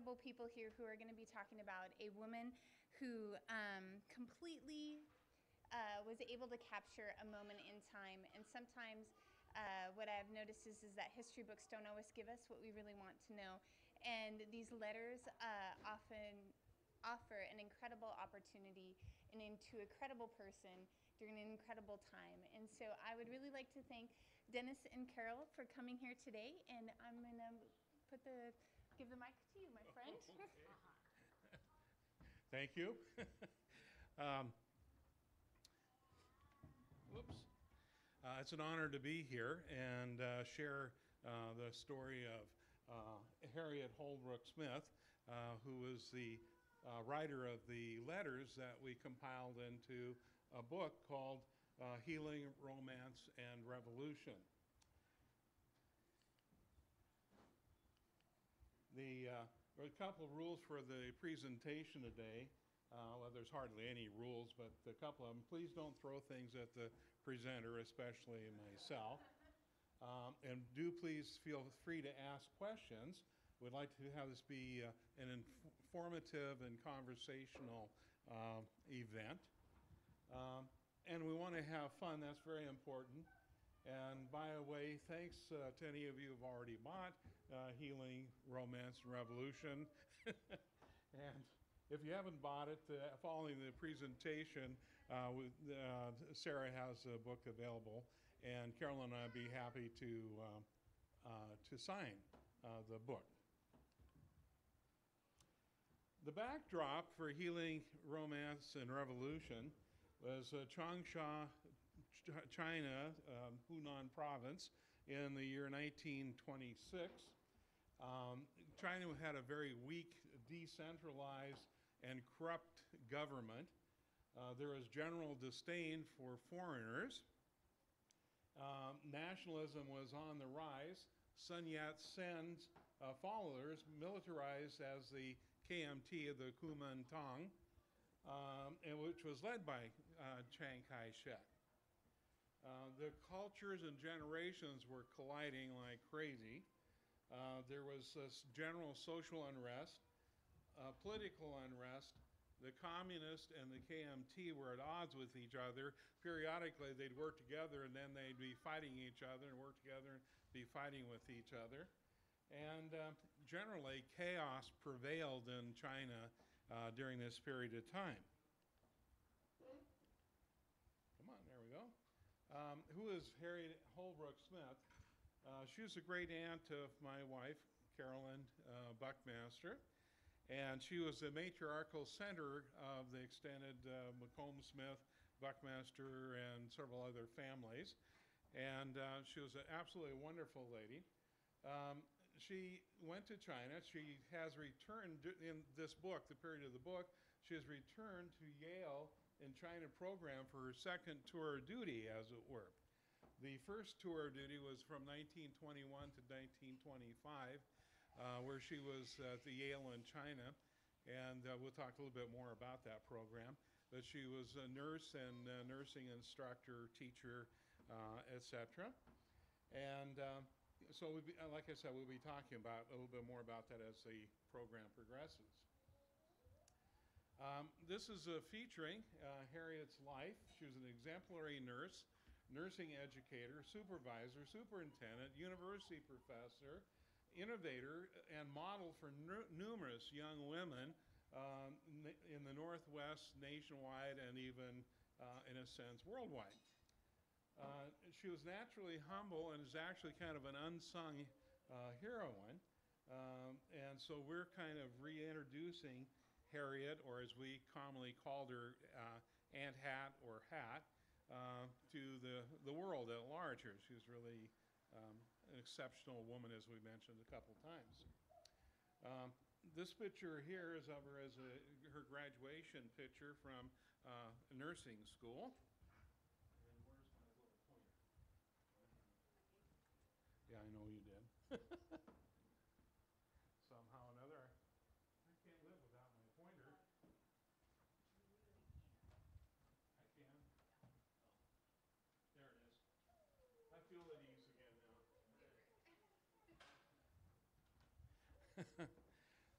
incredible people here who are going to be talking about a woman who completely was able to capture a moment in time. And sometimes what I've noticed is that history books don't always give us what we really want to know. And these letters often offer an incredible opportunity and into a credible person during an incredible time. And so I would really like to thank Dennis and Carol for coming here today. And I'm going to give the mic to you, my friend. Okay. Thank you. Whoops. It's an honor to be here and share the story of Harriet Holbrook Smith, who was the writer of the letters that we compiled into a book called Healing, Romance, and Revolution. There are a couple of rules for the presentation today. Well, there's hardly any rules, but a couple of them. Please don't throw things at the presenter, especially myself. And do please feel free to ask questions. We'd like to have this be an informative and conversational event. And we want to have fun. That's very important. And by the way, thanks to any of you who've already bought Healing, Romance, and Revolution. And if you haven't bought it, following the presentation, Sarah has a book available, and Carolyn and I'd be happy to sign the book. The backdrop for Healing, Romance, and Revolution was Changsha, China, Hunan province, in the year 1926. China had a very weak, decentralized, and corrupt government. There was general disdain for foreigners. Nationalism was on the rise. Sun Yat-sen's followers militarized as the KMT of the Kuomintang, and which was led by Chiang Kai-shek. The cultures and generations were colliding like crazy. There was this general social unrest, political unrest. The communists and the KMT were at odds with each other. Periodically, they'd work together, and then they'd be fighting each other, and work together and be fighting with each other. And generally, chaos prevailed in China during this period of time. Come on, there we go. Who is Harriet Holbrook Smith? She was a great aunt of my wife, Carolyn Buckmaster, and she was the matriarchal center of the extended McComb Smith, Buckmaster, and several other families. And she was an absolutely wonderful lady. She went to China. She has returned in this book, the period of the book, she has returned to Yale in China program for her second tour of duty, as it were. The first tour of duty was from 1921 to 1925, where she was at the Yale in China, and we'll talk a little bit more about that program. But she was a nurse and nursing instructor, teacher, etc. And so, like I said, we'll be talking about a little bit more about that as the program progresses. This is featuring Harriet's life. She was an exemplary nurse, nursing educator, supervisor, superintendent, university professor, innovator, and model for numerous young women in the Northwest, nationwide, and even, in a sense, worldwide. She was naturally humble and is actually kind of an unsung heroine. And so we're kind of reintroducing Harriet, or as we commonly called her, Aunt Hat or Hat, to the world at large here. She was really an exceptional woman, as we mentioned a couple times. This picture here is of her as her graduation picture from nursing school. And where's my little pointer? Yeah, I know you did. Somehow or another, I can't live without my pointer. I can. There it is. I feel at ease again now.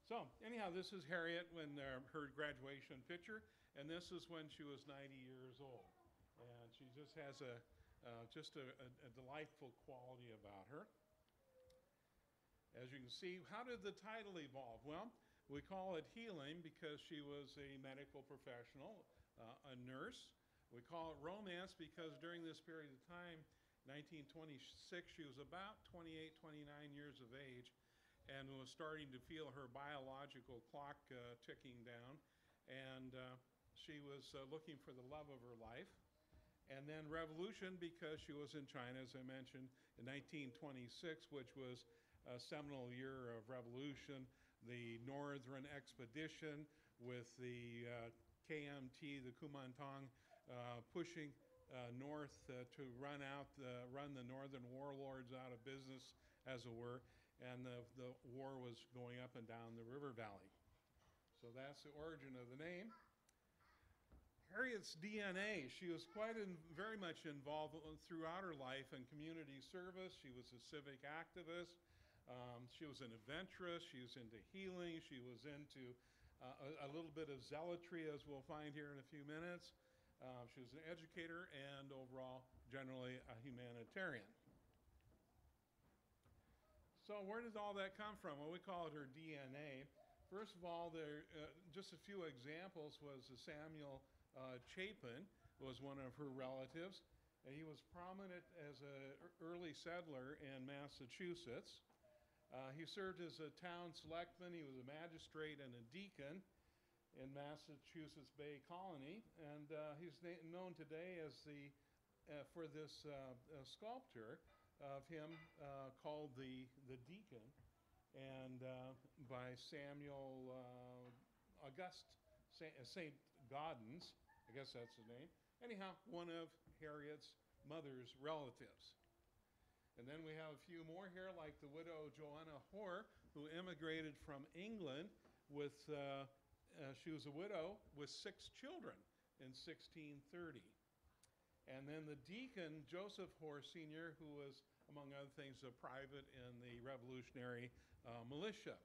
So, So anyhow, this is Harriet when her graduation picture, and this is when she was 90 years old. And she just has a delightful quality about her. As you can see, how did the title evolve? Well, we call it healing because she was a medical professional, a nurse. We call it romance because during this period of time, 1926, she was about 28, 29 years of age and was starting to feel her biological clock ticking down. And she was looking for the love of her life. And then revolution because she was in China, as I mentioned, in 1926, which was a seminal year of revolution. The Northern Expedition with the KMT, the Kuomintang, pushing north to run the northern warlords out of business, as it were, and the war was going up and down the river valley. So that's the origin of the name. Harriet's DNA, she was very much involved throughout her life in community service. She was a civic activist. She was an adventurous. She was into healing. She was into a little bit of zealotry, as we'll find here in a few minutes. She was an educator and overall, generally, a humanitarian. So where did all that come from? Well, we call it her DNA. First of all, just a few examples was Samuel Chapin was one of her relatives. He was prominent as an early settler in Massachusetts. He served as a town selectman. He was a magistrate and a deacon in Massachusetts Bay Colony, and he's known today as for this sculpture of him called the Deacon, and by Samuel August St. Gaudens, I guess that's his name. Anyhow, one of Harriet's mother's relatives. And then we have a few more here, like the widow Joanna Hoare, who immigrated from England with, she was a widow with 6 children in 1630. And then the deacon, Joseph Hoare Sr., who was, among other things, a private in the Revolutionary militia.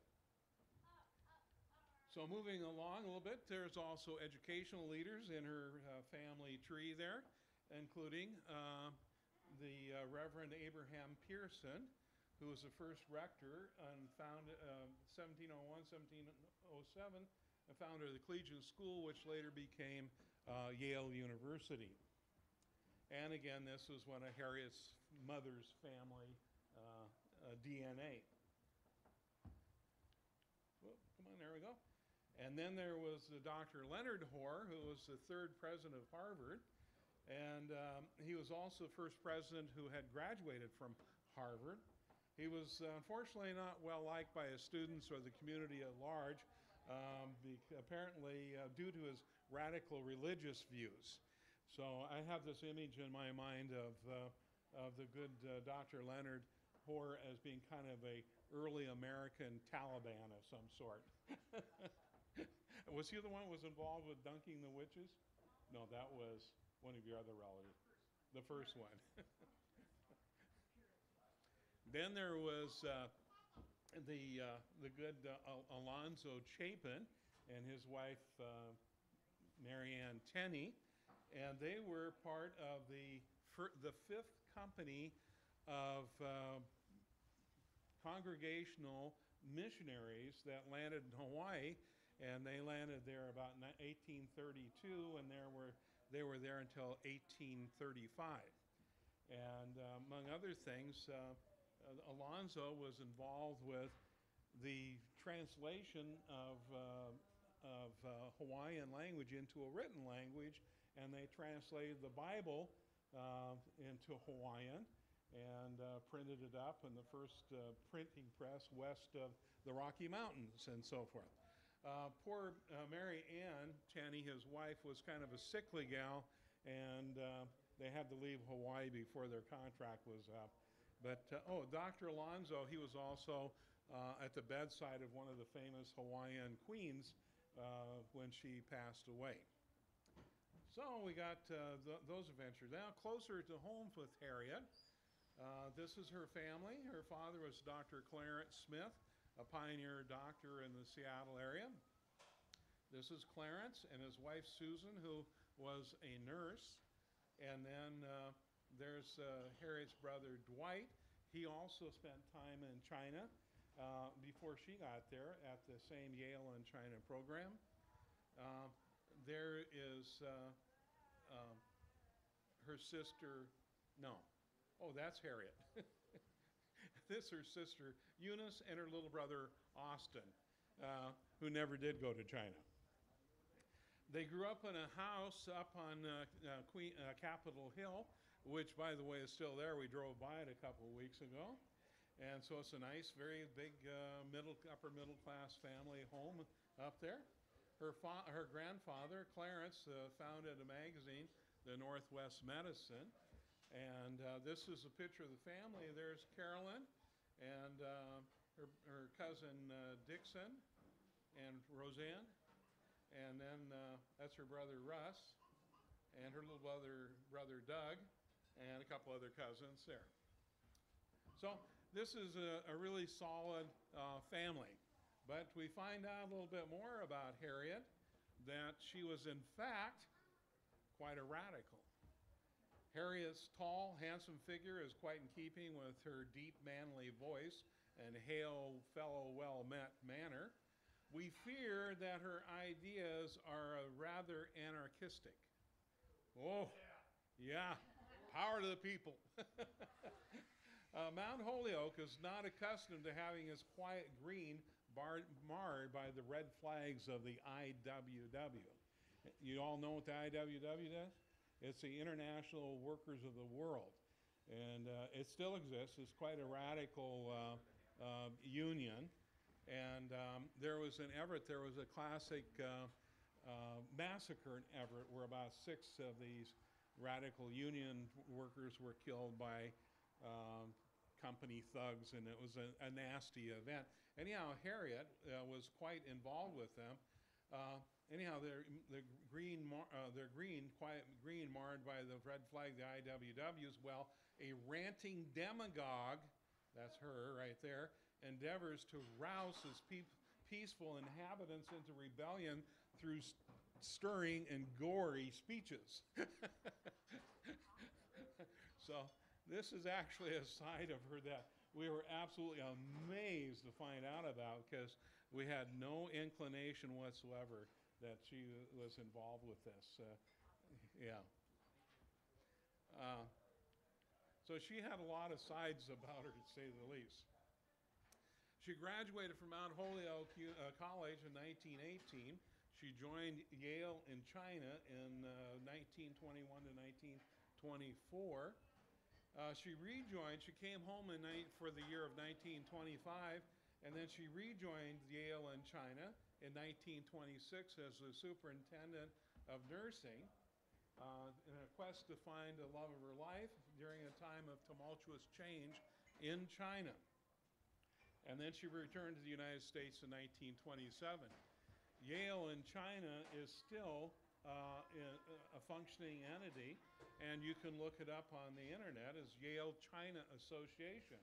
So moving along a little bit, there's also educational leaders in her family tree there, including the Reverend Abraham Pearson, who was the first rector and founded 1701, 1707, and founder of the Collegiate School, which later became Yale University. And again, this was one of Harriet's mother's family DNA. Whoop, come on, there we go. And then there was Dr. Leonard Hoare, who was the 3rd president of Harvard. And he was also the first president who had graduated from Harvard. He was unfortunately not well liked by his students or the community at large, apparently due to his radical religious views. So I have this image in my mind of the good Dr. Leonard Hoare as being kind of a early American Taliban of some sort. Was he the one who was involved with dunking the witches? No, that was one of your other relatives. The first one. Then there was the good Alonzo Chapin and his wife Marianne Tenney, and they were part of the 5th company of congregational missionaries that landed in Hawaii, and they landed there about 1832, and they were there until 1835. And among other things, Alonzo was involved with the translation of Hawaiian language into a written language, and they translated the Bible into Hawaiian and printed it up in the first printing press west of the Rocky Mountains and so forth. Poor Mary Ann Tenney, his wife, was kind of a sickly gal, and they had to leave Hawaii before their contract was up. But, Dr. Alonzo, he was also at the bedside of one of the famous Hawaiian queens when she passed away. So we got those adventures. Now closer to home with Harriet. This is her family. Her father was Dr. Clarence Smith, a pioneer doctor in the Seattle area. This is Clarence and his wife Susan, who was a nurse. And then there's Harriet's brother Dwight. He also spent time in China before she got there at the same Yale and China program. There is her sister, no. Oh, that's Harriet. This is her sister Eunice and her little brother Austin, who never did go to China. They grew up in a house up on Capitol Hill, which, by the way, is still there. We drove by it a couple of weeks ago. And so it's a nice, very big upper middle class family home up there. Her grandfather, Clarence, founded a magazine, The Northwest Medicine. And this is a picture of the family. There's Carolyn and her cousin Dixon and Roseanne. And then that's her brother Russ and her little brother Doug and a couple other cousins there. So this is a really solid family. But we find out a little bit more about Harriet, that she was in fact quite a radical. Harriet's tall, handsome figure is quite in keeping with her deep, manly voice and hail fellow well-met manner. We fear that her ideas are rather anarchistic. Oh, yeah, power to the people. Mount Holyoke is not accustomed to having its quiet green marred by the red flags of the IWW. You all know what the IWW does? It's the International Workers of the World. And it still exists. It's quite a radical union. And there was in Everett, there was a classic massacre in Everett where about 6 of these radical union workers were killed by company thugs, and it was a nasty event. Anyhow, Harriet was quite involved with them. Anyhow, their green marred by the red flag, the IWWs. Well, a ranting demagogue, that's her right there, endeavors to rouse his peaceful inhabitants into rebellion through stirring and gory speeches. So this is actually a side of her that we were absolutely amazed to find out about, because we had no inclination whatsoever that she was involved with this. So she had a lot of sides about her, to say the least. She graduated from Mount Holyoke College in 1918. She joined Yale in China in 1921 to 1924. She came home for the year of 1925, and then she rejoined Yale in China in 1926 as the superintendent of nursing in a quest to find the love of her life during a time of tumultuous change in China. And then she returned to the United States in 1927. Yale in China is still a functioning entity, and you can look it up on the internet as Yale China Association.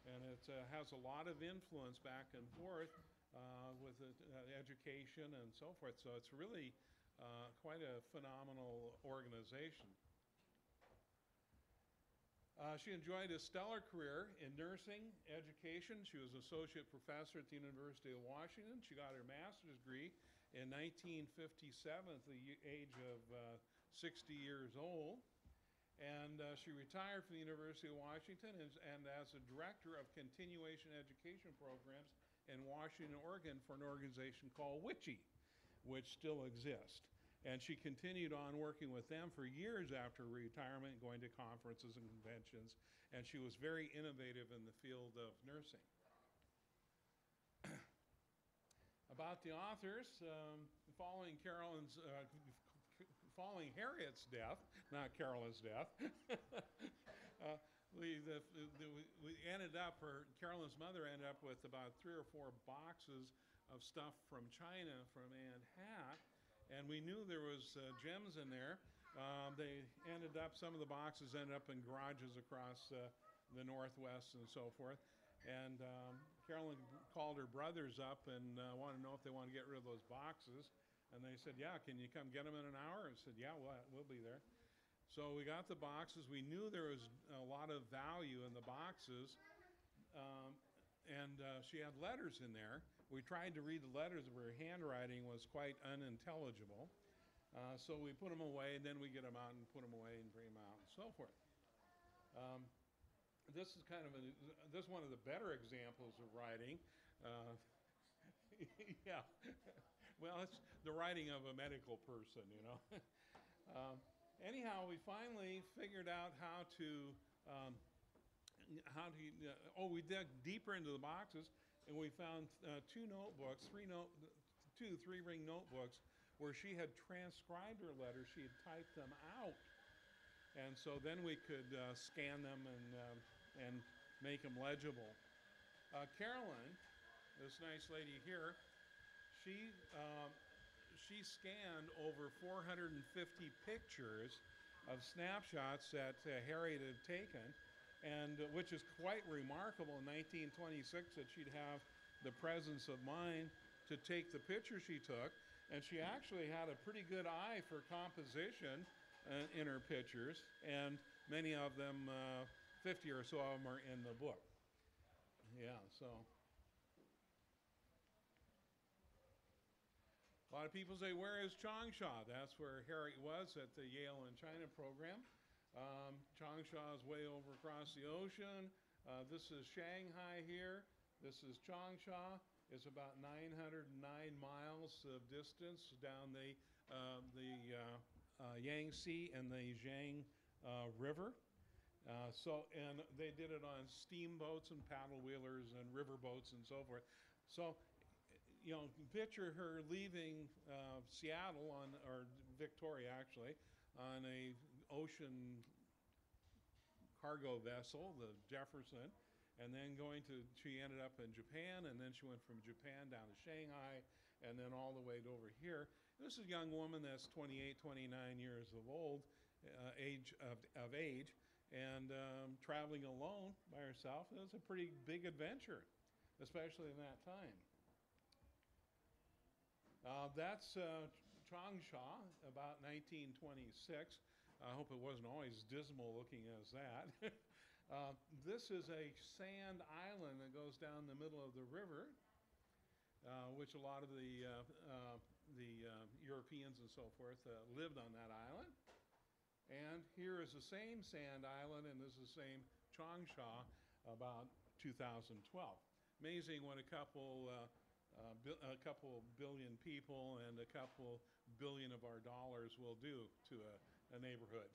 And it has a lot of influence back and forth with education and so forth. So it's really quite a phenomenal organization. She enjoyed a stellar career in nursing, education. She was associate professor at the University of Washington. She got her master's degree in 1957 at the age of 60 years old. And she retired from the University of Washington and as a director of continuation education programs in Washington, Oregon for an organization called WICHE, which still exists. And she continued on working with them for years after retirement, going to conferences and conventions, and she was very innovative in the field of nursing. About the authors, following Harriet's death, not Carolyn's death, Carolyn's mother ended up with about 3 or 4 boxes of stuff from China from Aunt Hat. And we knew there was gems in there. Some of the boxes ended up in garages across the Northwest and so forth. And Carolyn called her brothers up and wanted to know if they want to get rid of those boxes. And they said, yeah, can you come get them in an hour? I said, yeah, we'll be there. So we got the boxes. We knew there was a lot of value in the boxes. And she had letters in there. We tried to read the letters, but her handwriting was quite unintelligible. So we put them away, and then we get them out and put them away and bring them out and so forth. This is this is one of the better examples of writing. Yeah. Well, it's the writing of a medical person, you know. Anyhow, we finally figured out how to we dug deeper into the boxes, and we found two three-ring notebooks where she had transcribed her letters. She had typed them out, and so then we could scan them and make them legible. Carolyn, this nice lady here, she scanned over 450 pictures of snapshots that Harriet had taken, and which is quite remarkable in 1926 that she'd have the presence of mind to take the picture she took. And she actually had a pretty good eye for composition in her pictures, and many of them, 50 or so of them, are in the book. Yeah, so. A lot of people say, where is Changsha? That's where Harriet was at the Yale in China program. Changsha is way over across the ocean. This is Shanghai here. This is Changsha. It's about 909 miles of distance down the Yangtze and the Jiang River. And they did it on steamboats and paddle wheelers and river boats and so forth. So, you know, picture her leaving Seattle or Victoria actually, on a ocean cargo vessel, the Jefferson, and then she ended up in Japan, and then she went from Japan down to Shanghai, and then all the way to over here. This is a young woman that's 28, 29 years of age, and traveling alone by herself. It was a pretty big adventure, especially in that time. That's Changsha, about 1926. I hope it wasn't always dismal looking as that. This is a sand island that goes down the middle of the river, which a lot of the Europeans and so forth lived on that island. And here is the same sand island, and this is the same Changsha about 2012. Amazing what a couple billion people and a couple billion of our dollars will do to a neighborhood.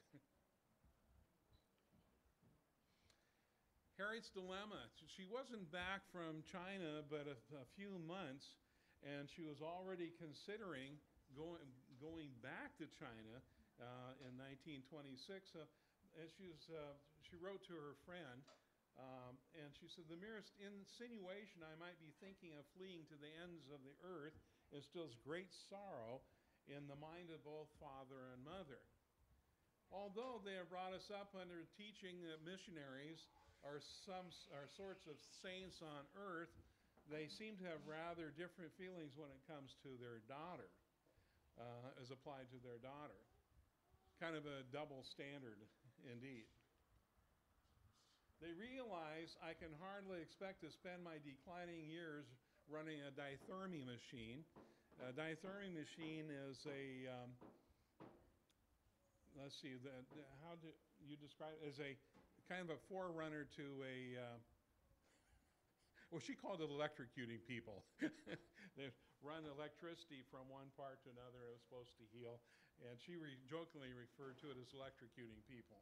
Harriet's dilemma. She wasn't back from China but a few months, and she was already considering going back to China in 1926. And she wrote to her friend, and she said, "The merest insinuation I might be thinking of fleeing to the ends of the earth instills great sorrow in the mind of both father and mother. Although they have brought us up under teaching that missionaries are sorts of saints on earth, they seem to have rather different feelings when it comes to their daughter, as applied to their daughter. Kind of a double standard, indeed. They realize I can hardly expect to spend my declining years running a dithermy machine. A dithermy machine is let's see, how do you describe it? As a kind of a forerunner to well, she called it electrocuting people. They run electricity from one part to another. It was supposed to heal. And she jokingly referred to it as electrocuting people.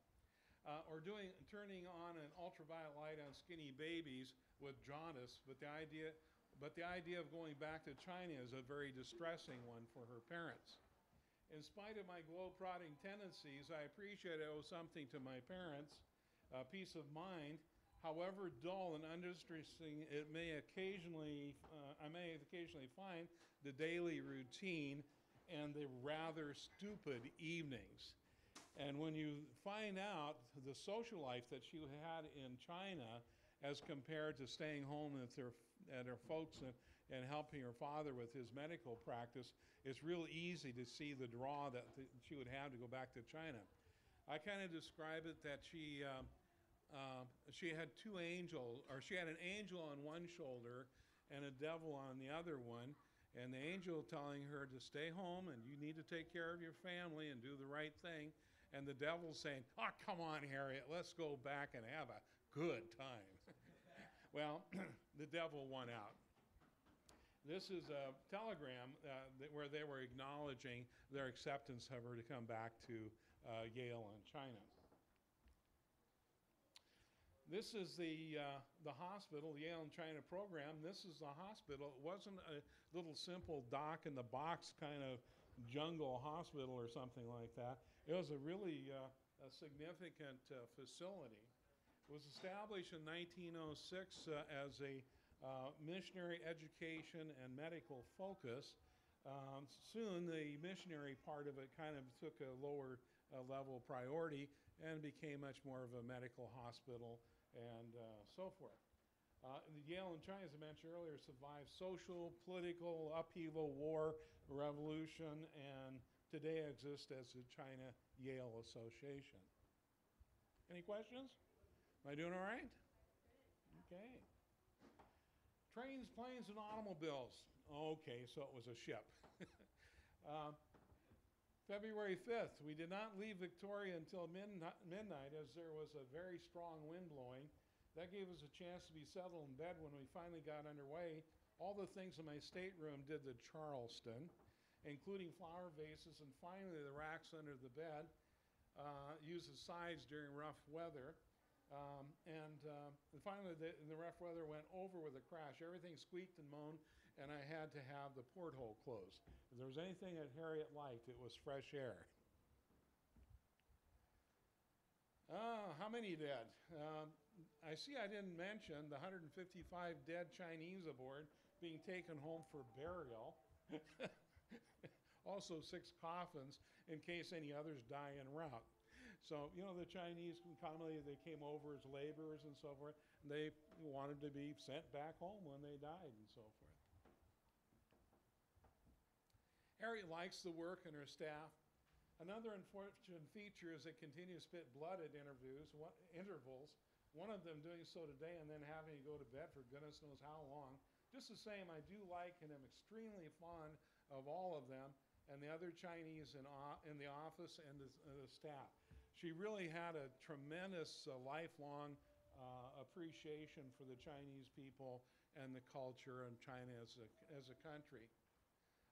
Or turning on an ultraviolet light on skinny babies with jaundice, but the idea of going back to China is a very distressing one for her parents. In spite of my globe-trotting tendencies, I appreciate I owe something to my parents, peace of mind. However dull and uninteresting it may occasionally find the daily routine and the rather stupid evenings. And when you find out the social life that she had in China as compared to staying home at her folks and helping her father with his medical practice, it's real easy to see the draw that she would have to go back to China. I kind of describe it that she had two angels, or she had an angel on one shoulder and a devil on the other one, and the angel telling her to stay home and you need to take care of your family and do the right thing, and the devil saying, "Oh, come on, Harriet, let's go back and have a good time." Well, the devil won out. This is a telegram where they were acknowledging their acceptance of her to come back to Yale in China. This is the hospital, the Yale in China program. This is the hospital. It wasn't a little simple dock in the box kind of jungle hospital or something like that. It was a really a significant facility. It was established in 1906 as a missionary education and medical focus. Soon the missionary part of it kind of took a lower level priority and became much more of a medical hospital and so forth. The Yale in China, as I mentioned earlier, survived social, political upheaval, war, revolution, and today exists as the China-Yale Association. Any questions? Am I doing all right? Okay. Trains, planes, and automobiles. Okay, so it was a ship. February 5th, we did not leave Victoria until midnight as there was a very strong wind blowing. That gave us a chance to be settled in bed when we finally got underway. All the things in my stateroom did the Charleston, including flower vases, and finally the racks under the bed used as sides during rough weather. And finally the rough weather went over with a crash. Everything squeaked and moaned, and I had to have the porthole closed. If there was anything that Harriet liked, it was fresh air. How many dead? I see I didn't mention the 155 dead Chinese aboard being taken home for burial. Also 6 coffins in case any others die en route. So, you know, the Chinese, commonly they came over as laborers and so forth. And they wanted to be sent back home when they died and so forth. Harriet likes the work and her staff. Another unfortunate feature is they continue to spit blood at intervals, one of them doing so today and then having to go to bed for goodness knows how long. Just the same, I do like and am extremely fond of all of them and the other Chinese in the office and the staff. She really had a tremendous lifelong appreciation for the Chinese people and the culture and China as a country.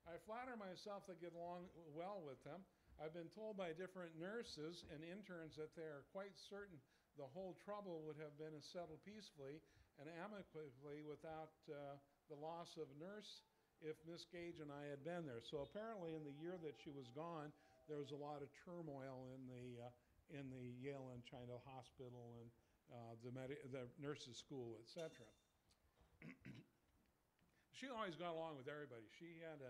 I flatter myself to get along well with them. I've been told by different nurses and interns that they are quite certain the whole trouble would have been settled peacefully and amicably without the loss of nurse if Miss Gage and I had been there. So apparently in the year that she was gone, there was a lot of turmoil in the Yale and China Hospital and the nurses' school, etc. She always got along with everybody. She had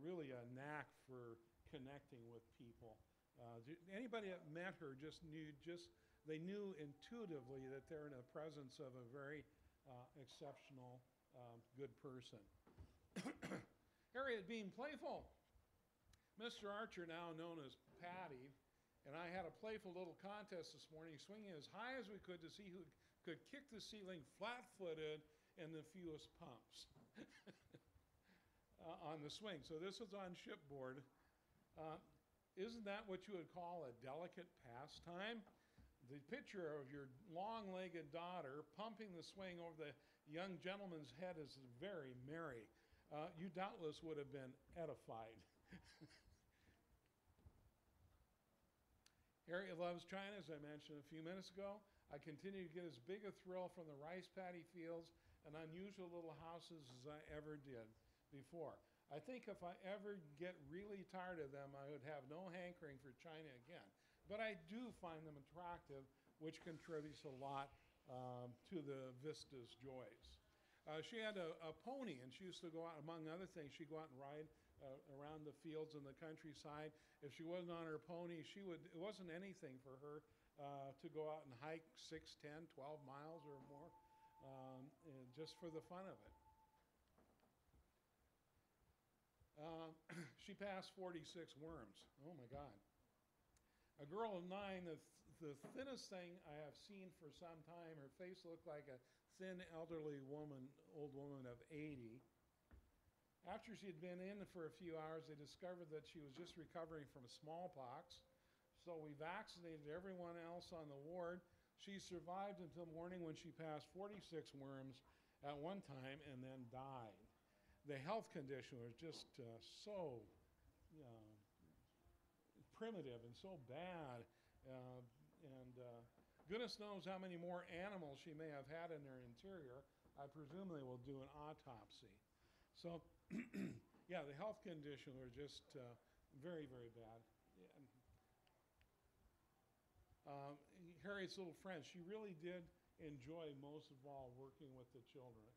really a knack for connecting with people. Anybody that met her they knew intuitively that they're in the presence of a very exceptional, good person. Harriet being playful. Mr. Archer, now known as Patty, and I had a playful little contest this morning, swinging as high as we could to see who could kick the ceiling flat-footed in the fewest pumps on the swing. So this was on shipboard. Isn't that what you would call a delicate pastime? The picture of your long-legged daughter pumping the swing over the young gentleman's head is very merry. You doubtless would have been edified. Harriet loves China, as I mentioned a few minutes ago. I continue to get as big a thrill from the rice paddy fields and unusual little houses as I ever did before. I think if I ever get really tired of them, I would have no hankering for China again. But I do find them attractive, which contributes a lot to the vista's joys. She had a pony, and she used to go out, among other things, she'd go out and ride around the fields and the countryside. If she wasn't on her pony, it wasn't anything for her to go out and hike 6, 10, 12 miles or more. just for the fun of it. She passed 46 worms. Oh my God. A girl of 9, the thinnest thing I have seen for some time. Her face looked like a thin elderly woman, old woman of 80. After she had been in for a few hours, they discovered that she was just recovering from smallpox. So we vaccinated everyone else on the ward. She survived until morning when she passed 46 worms at one time and then died. The health condition was just so primitive and so bad. Goodness knows how many more animals she may have had in their interior. I presume they will do an autopsy. So, yeah, the health condition was just very, very bad. Harriet's little friend, she really did enjoy most of all working with the children.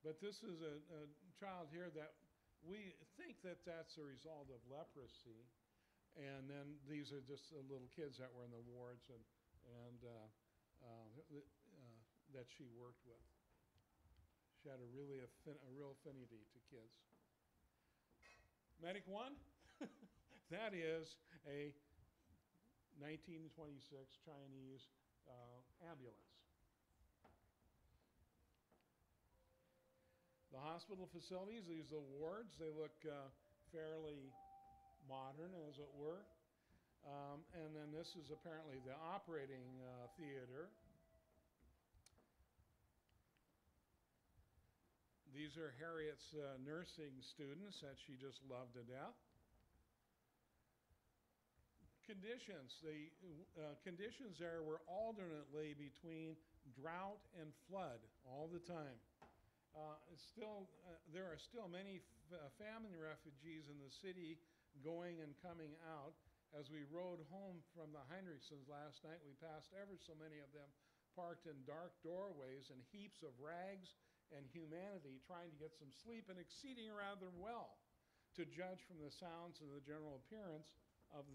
But this is a child here that we think that that's a result of leprosy. And then these are just the little kids that were in the wards and that she worked with. She had a real affinity to kids. Medic 1, that is a 1926 Chinese ambulance. The hospital facilities, these are wards. They look fairly modern, as it were. And then this is apparently the operating theater. These are Harriet's nursing students that she just loved to death. Conditions. The conditions there were alternately between drought and flood all the time. There are still many famine refugees in the city going and coming out. As we rode home from the Heinrichsons last night, we passed ever so many of them parked in dark doorways and heaps of rags and humanity trying to get some sleep and exceeding rather well, to judge from the sounds and the general appearance of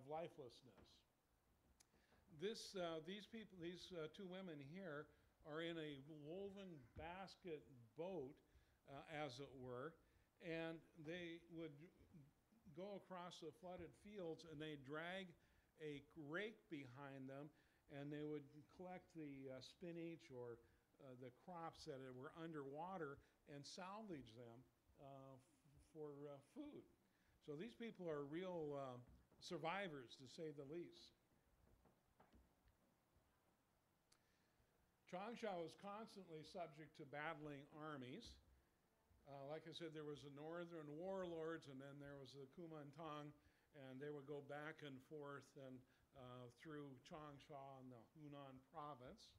lifelessness. These two women here are in a woven basket boat, as it were, and they would go across the flooded fields and they drag a rake behind them and they would collect the spinach or the crops that were underwater and salvage them for food. So these people are real survivors, to say the least. Changsha was constantly subject to battling armies. Like I said, there was the northern warlords, and then there was the Kuomintang, and they would go back and forth and through Changsha and the Hunan province.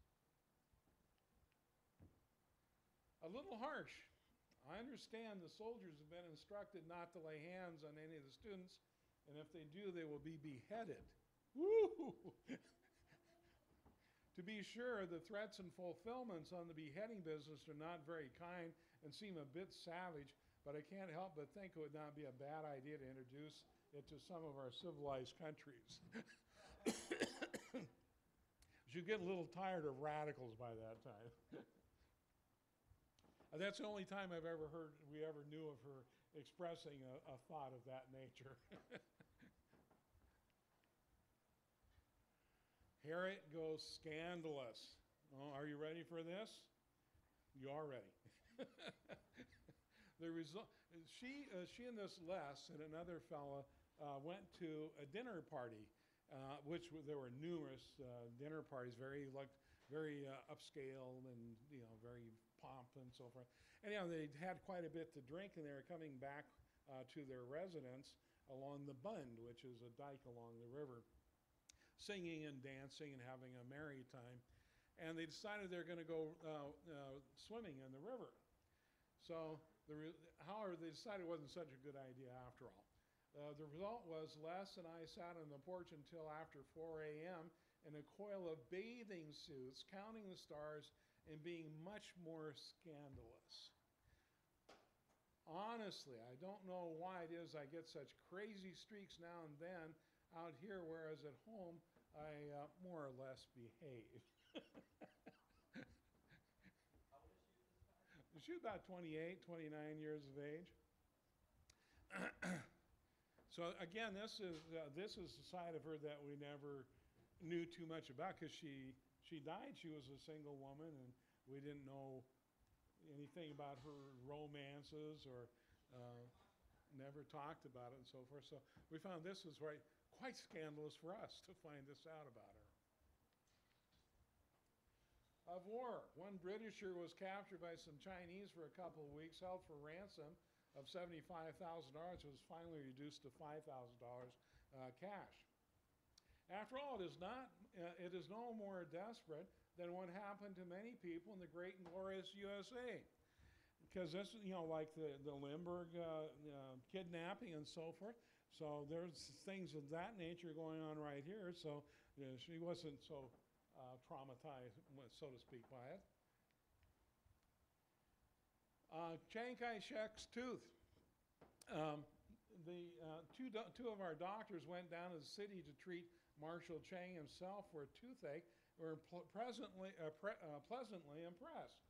A little harsh. I understand the soldiers have been instructed not to lay hands on any of the students, and if they do, they will be beheaded. Woo! To be sure, the threats and fulfillments on the beheading business are not very kind and seem a bit savage, but I can't help but think it would not be a bad idea to introduce it to some of our civilized countries. You get a little tired of radicals by that time. That's the only time we ever knew of her expressing a thought of that nature. Harriet goes scandalous. Oh, are you ready for this? You are ready. The result, she and this Les and another fella went to a dinner party, which there were numerous dinner parties, very upscale and very pomp and so forth. Anyhow, they had quite a bit to drink, and they were coming back to their residence along the Bund, which is a dike along the river, singing and dancing and having a merry time. And they decided they're going to go swimming in the river. So, however, they decided it wasn't such a good idea after all. The result was Les and I sat on the porch until after 4 a.m. in a coil of bathing suits, counting the stars and being much more scandalous. Honestly, I don't know why it is I get such crazy streaks now and then out here, whereas at home I more or less behave. She was about 28, 29 years of age. So again, this is a side of her that we never knew too much about because she died. She was a single woman, and we didn't know anything about her romances or never talked about it and so forth. So we found this was quite scandalous for us to find this out about her. Of war, one Britisher was captured by some Chinese for a couple of weeks, held for ransom of $75,000. It was finally reduced to $5,000 cash. After all, it is no more desperate than what happened to many people in the great and glorious USA. Because this, like the Lindbergh kidnapping and so forth. So there's things of that nature going on right here. So she wasn't so traumatized, so to speak, by it. Chiang Kai-shek's tooth. Two of our doctors went down to the city to treat Marshall Chang himself for a toothache. Were pleasantly impressed.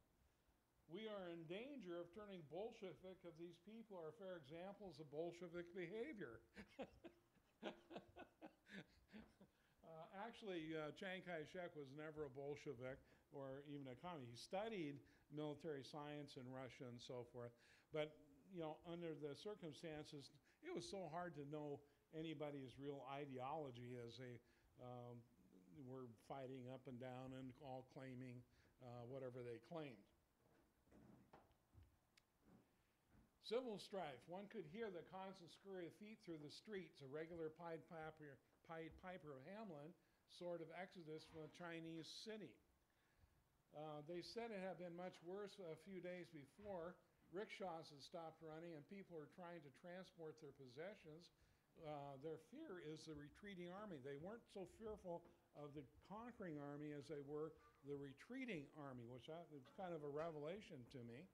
We are in danger of turning Bolshevik if these people are fair examples of Bolshevik behavior. Actually, Chiang Kai-shek was never a Bolshevik or even a communist. He studied military science in Russia and so forth. But, under the circumstances, it was so hard to know anybody's real ideology as they were fighting up and down and all claiming whatever they claimed. Civil strife. One could hear the constant scurry of feet through the streets, a regular Pied Piper of Hamelin sort of exodus from a Chinese city. They said it had been much worse a few days before. Rickshaws had stopped running and people were trying to transport their possessions. Their fear is the retreating army. They weren't so fearful of the conquering army as they were the retreating army, which is kind of a revelation to me.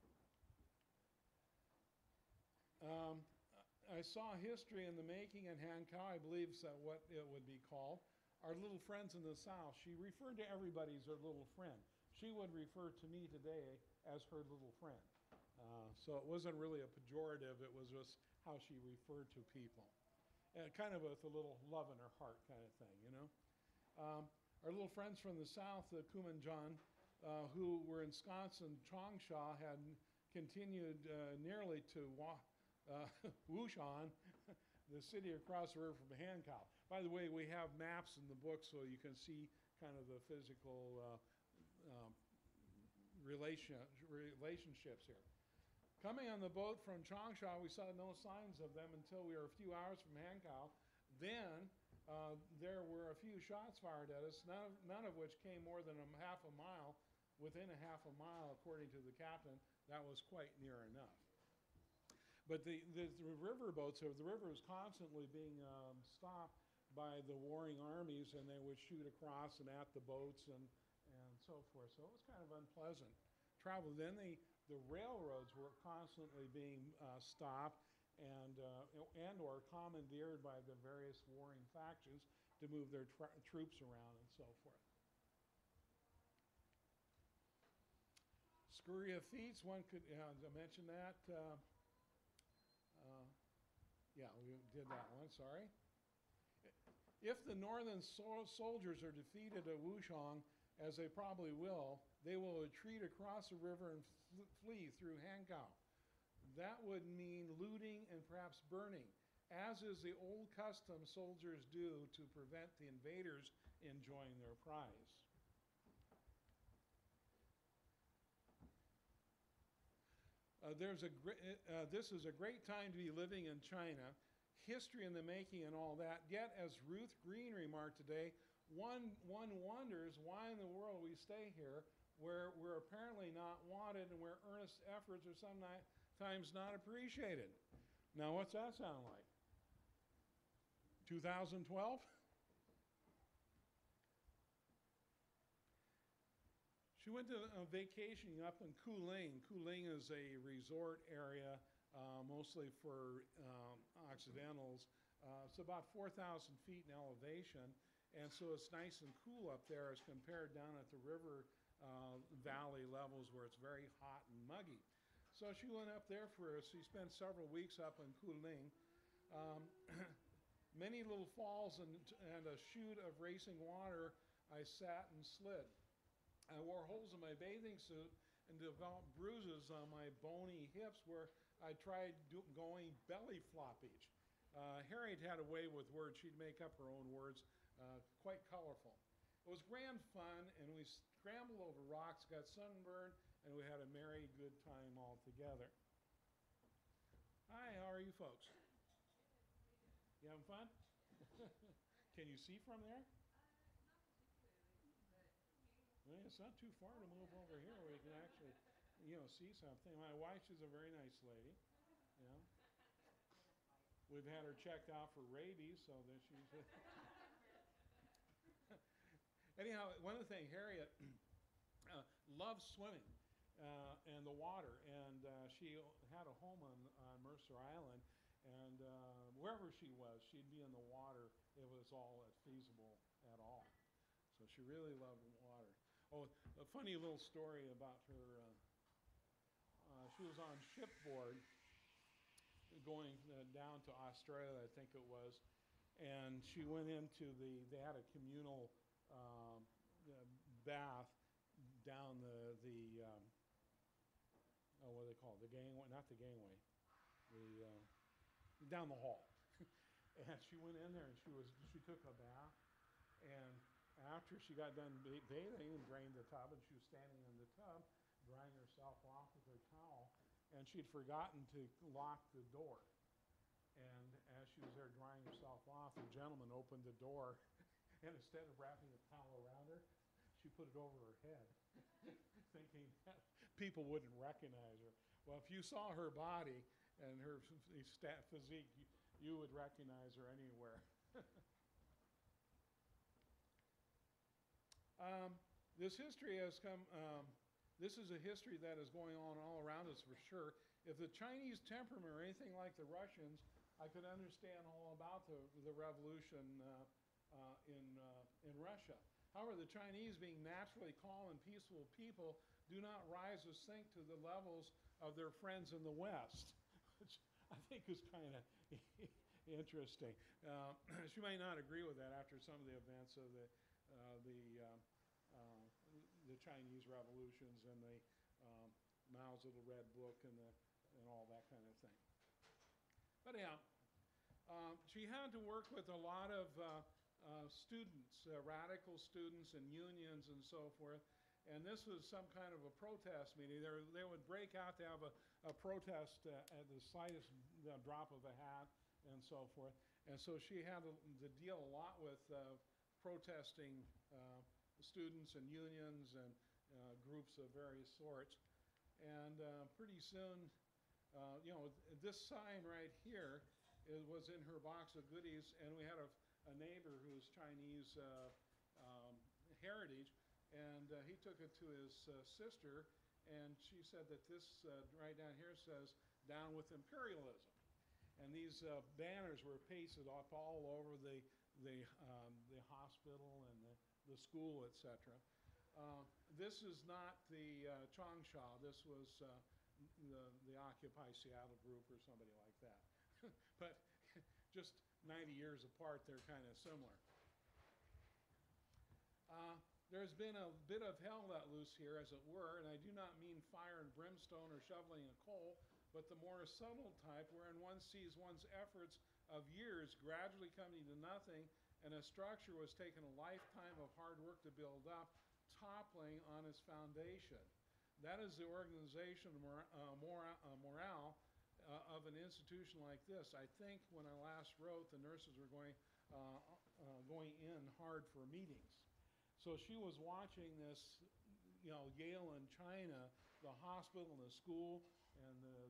I saw history in the making in Hankow. I believe that what it would be called. Our little friends in the South. She referred to everybody as her little friend. She would refer to me today as her little friend. So it wasn't really a pejorative. It was just how she referred to people. Kind of with a little love in her heart kind of thing, Our little friends from the South, the Kumanjan, who were ensconced in Changsha, had continued nearly to Wushan, the city across the river from Hankow. By the way, we have maps in the book so you can see kind of the physical relationships here. Coming on the boat from Changsha, we saw no signs of them until we were a few hours from Hankow. Then there were a few shots fired at us, none of which came more than half a mile. Within a half a mile, according to the captain, that was quite near enough. But the river boats, the river was constantly being stopped by the warring armies, and they would shoot across and at the boats and so forth. So it was kind of unpleasant travel. Then the railroads were constantly being stopped and or commandeered by the various warring factions to move their troops around and so forth. Scurry of feet, one could mention that. Yeah, we did that one, sorry. If the northern soldiers are defeated at Wuchang, as they probably will, they will retreat across the river and flee through Hankow. That would mean looting and perhaps burning, as is the old custom soldiers do to prevent the invaders enjoying their prize. This is a great time to be living in China. History in the making and all that. Yet, as Ruth Green remarked today, one wonders why in the world we stay here where we're apparently not wanted and where earnest efforts are sometimes not appreciated. Now, what's that sound like? 2012? She went to a vacation up in Kuling. Kuling is a resort area mostly for Occidentals. It's about 4,000 feet in elevation, and so it's nice and cool up there as compared down at the river valley levels where it's very hot and muggy. So she went up there she spent several weeks up in Kunming. Um, Many little falls and a chute of racing water, I sat and slid. I wore holes in my bathing suit and developed bruises on my bony hips where I tried going belly floppage. Harriet had a way with words. She'd make up her own words, quite colorful. It was grand fun, and we scrambled over rocks, got sunburned, and we had a merry, good time all together. Hi, how are you folks? You having fun? Can you see from there? Well, it's not too far to move over here where you can actually, see something. My wife, she's a very nice lady. Yeah. We've had her checked out for rabies, so that she's. Anyhow, one of the things, Harriet loves swimming and the water, and she had a home on Mercer Island, and wherever she was, she'd be in the water. It was all feasible at all. So she really loved water. Oh, a funny little story about her. She was on shipboard going down to Australia, I think it was, and she went into they had a communal bath down what do they call it? The gangway, not the gangway, down the hall. And she went in there and she took a bath, and after she got done bathing and drained the tub, and she was standing in the tub drying herself off with her towel, and she'd forgotten to lock the door. And as she was there drying herself off, the gentleman opened the door, and instead of wrapping a towel around her, she put it over her head, thinking that people wouldn't recognize her. Well, if you saw her body and her physique, you would recognize her anywhere. This history has come, this is a history that is going on all around us for sure. If the Chinese temperament were anything like the Russians, I could understand all about the revolution in Russia. However, the Chinese, being naturally calm and peaceful people, do not rise or sink to the levels of their friends in the West, which I think is kind of interesting. She might not agree with that after some of the events of the Chinese revolutions and the Mao's Little Red Book and all that kind of thing. But yeah, she had to work with a lot of students, radical students and unions and so forth. And this was some kind of a protest meeting. They would break out to have a protest at the slightest drop of a hat and so forth. And so she had to deal a lot with protesting students and unions and groups of various sorts. And pretty soon, this sign right here was in her box of goodies, and we had a neighbor who's Chinese heritage, and he took it to his sister, and she said that this right down here says, "Down with imperialism." And these banners were pasted up all over the hospital and the school, etc. This is not the Changsha. This was the Occupy Seattle group or somebody like that. But just 90 years apart, they're kind of similar. There's been a bit of hell let loose here, as it were, and I do not mean fire and brimstone or shoveling of coal, but the more subtle type wherein one sees one's efforts of years gradually coming to nothing, and a structure was taken a lifetime of hard work to build up, toppling on its foundation. That is the organization morale of an institution like this. I think when I last wrote, the nurses were going in hard for meetings. So she was watching this, Yale and China, the hospital and the school and the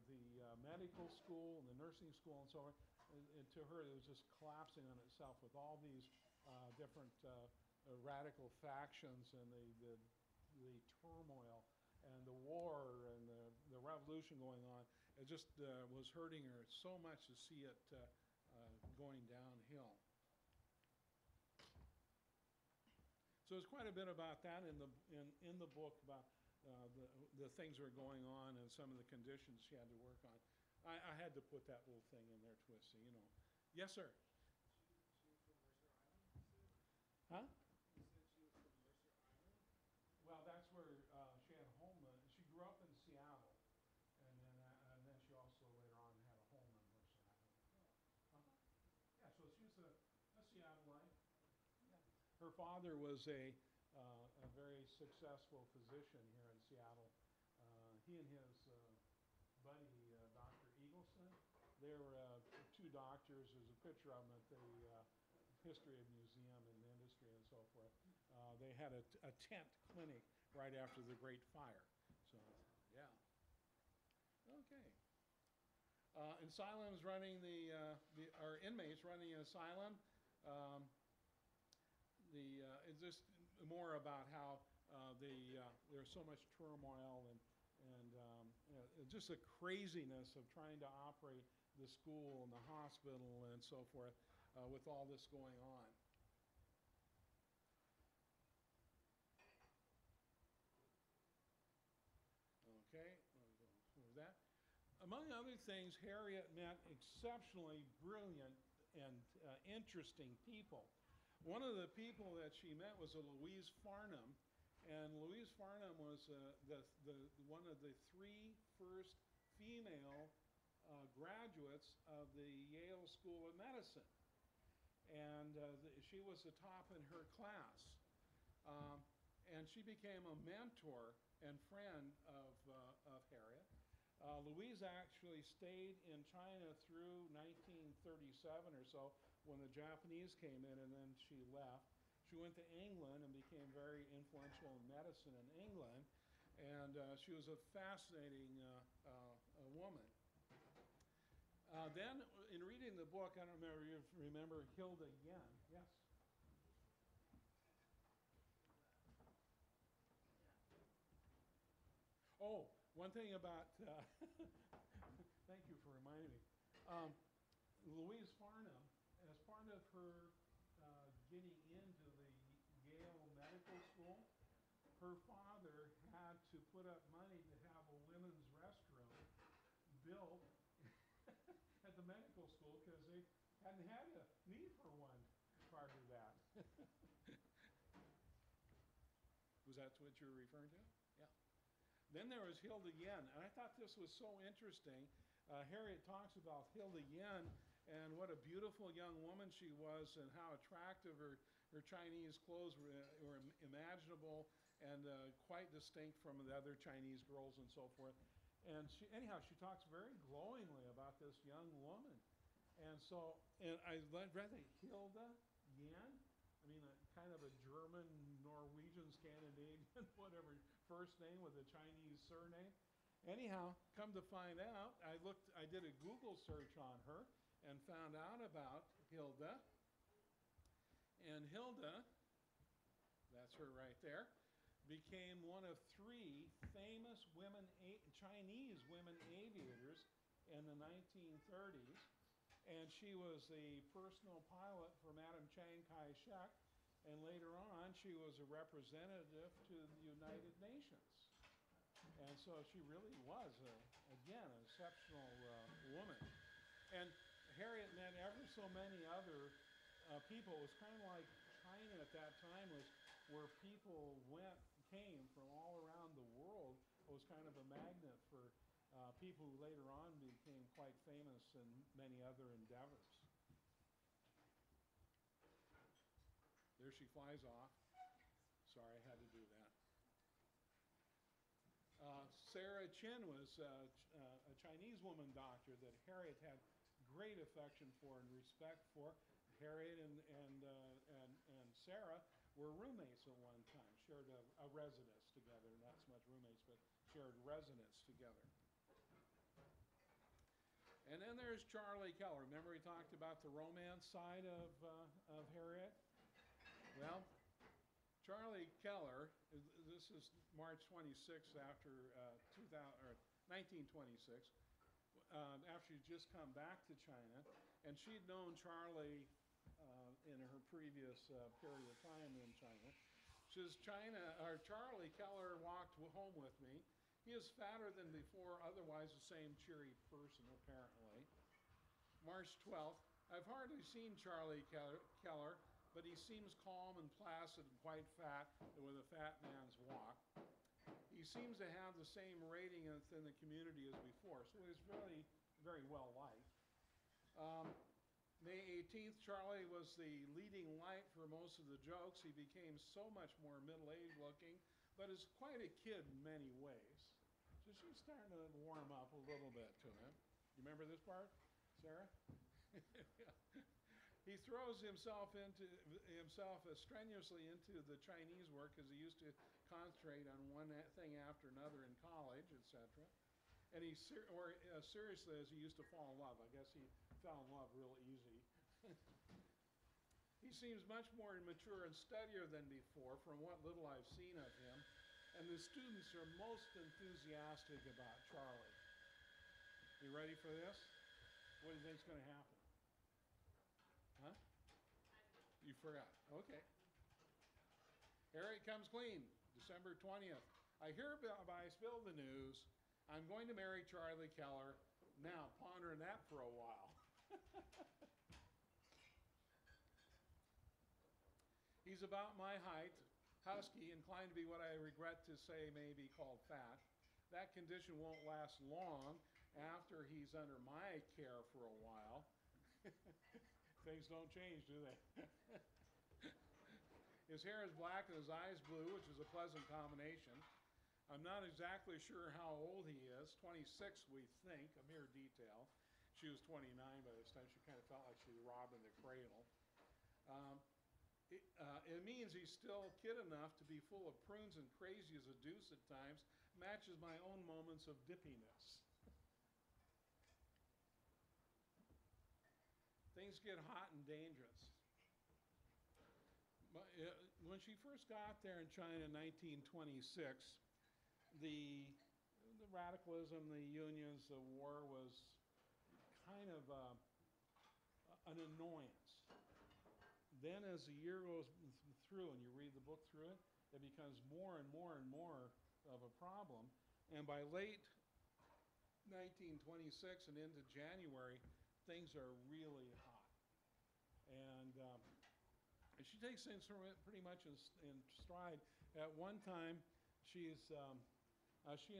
medical school and the nursing school and so on. And to her, it was just collapsing on itself with all these different radical factions and the turmoil and the war and the revolution going on. It just was hurting her so much to see it going downhill. So there's quite a bit about that in the book about the things that were going on and some of the conditions she had to work on. I had to put that little thing in there, Twisty, you know. Yes, sir. Huh? Well, that's where she had a home. She grew up in Seattle, and then she also later on had a home in Mercer Island. Uh-huh. Yeah, so she was a Seattleite. Yeah. Her father was a very successful physician here in Seattle. He and his buddy, Dr. Eagleson, they were two doctors. There's a picture of them at the History of Museum and Industry and so forth. They had a tent clinic right after the Great Fire. So, yeah. Okay. Asylums running our inmates running an asylum. It's just more about how there's so much turmoil and just the craziness of trying to operate the school and the hospital and so forth with all this going on. Okay, what was that? Among other things, Harriet met exceptionally brilliant and interesting people. One of the people that she met was a Louise Farnham, and Louise Farnham was one of the three first female graduates of the Yale School of Medicine. And she was the top in her class. And she became a mentor and friend of Harriet. Louise actually stayed in China through 1937 or so when the Japanese came in, and then she left. She went to England and became very influential in medicine in England, and she was a fascinating woman. Then, in reading the book, I don't remember if you remember Hilda Yen. Yes? Oh, one thing about, thank you for reminding me. Louise Farnham, as part of her getting into the Yale Medical School, her father had to put up money to have a women's restroom built at the medical school because they hadn't had a need for one prior to that. Was that what you were referring to? Yeah. Then there was Hilda Yen, and I thought this was so interesting. Harriet talks about Hilda Yen and what a beautiful young woman she was and how attractive her Chinese clothes were imaginable and quite distinct from the other Chinese girls and so forth. And anyhow, she talks very glowingly about this young woman. And I read that Hilda Yen, I mean, kind of a German, Norwegian, Scandinavian, whatever, first name with a Chinese surname. Anyhow, come to find out, I did a Google search on her and found out about Hilda. And Hilda, that's her right there, became one of three famous Chinese women aviators in the 1930s. And she was the personal pilot for Madam Chiang Kai-shek. And later on, she was a representative to the United Nations. And so she really was, again, an exceptional woman. And Harriet met ever so many other people. It was kind of like China at that time was where people came from all around the world. It was kind of a magnet for people who later on became quite famous in many other endeavors. There she flies off. Sorry, I had to do that. Sarah Chin was a Chinese woman doctor that Harriet had great affection for and respect for. Harriet and Sarah were roommates at one time, shared a residence together, not so much roommates, but shared residence together. And then there's Charlie Keller. Remember we talked about the romance side of Harriet? Well, Charlie Keller, this is March 26th after 1926, after she'd just come back to China, and she'd known Charlie in her previous period of time in China. Says Charlie Keller walked home with me. He is fatter than before, otherwise the same cheery person, apparently. March 12th, I've hardly seen Charlie Keller, but he seems calm and placid and quite fat with a fat man's walk. He seems to have the same rating within the community as before, so he's very, very well liked. May 18th, Charlie was the leading light for most of the jokes. He became so much more middle-aged looking, but is quite a kid in many ways. So she's starting to warm up a little bit to him. You remember this part, Sarah? He throws himself strenuously into the Chinese work because he used to concentrate on one thing after another in college, etc. And seriously, as he used to fall in love. I guess he fell in love real easy. He seems much more mature and steadier than before from what little I've seen of him, and the students are most enthusiastic about Charlie. You ready for this? What do you think's going to happen? Huh? You forgot. Okay. Here it comes clean, December 20th. I hereby spill the news. I'm going to marry Charlie Keller. Now, ponder that for a while. He's about my height, husky, inclined to be what I regret to say may be called fat. That condition won't last long after he's under my care for a while. Things don't change, do they? His hair is black and his eyes blue, which is a pleasant combination. I'm not exactly sure how old he is. 26, we think, a mere detail. She was 29 by this time. She kind of felt like she was robbing the cradle. It means he's still kid enough to be full of prunes and crazy as a deuce at times. Matches my own moments of dippiness. Things get hot and dangerous. When she first got there in China in 1926, the radicalism, the unions, the war was kind of an annoyance. Then as the year goes through and you read the book through it, it becomes more and more and more of a problem. And by late 1926 and into January, things are really hot. And she takes things pretty much in stride. At one time, she and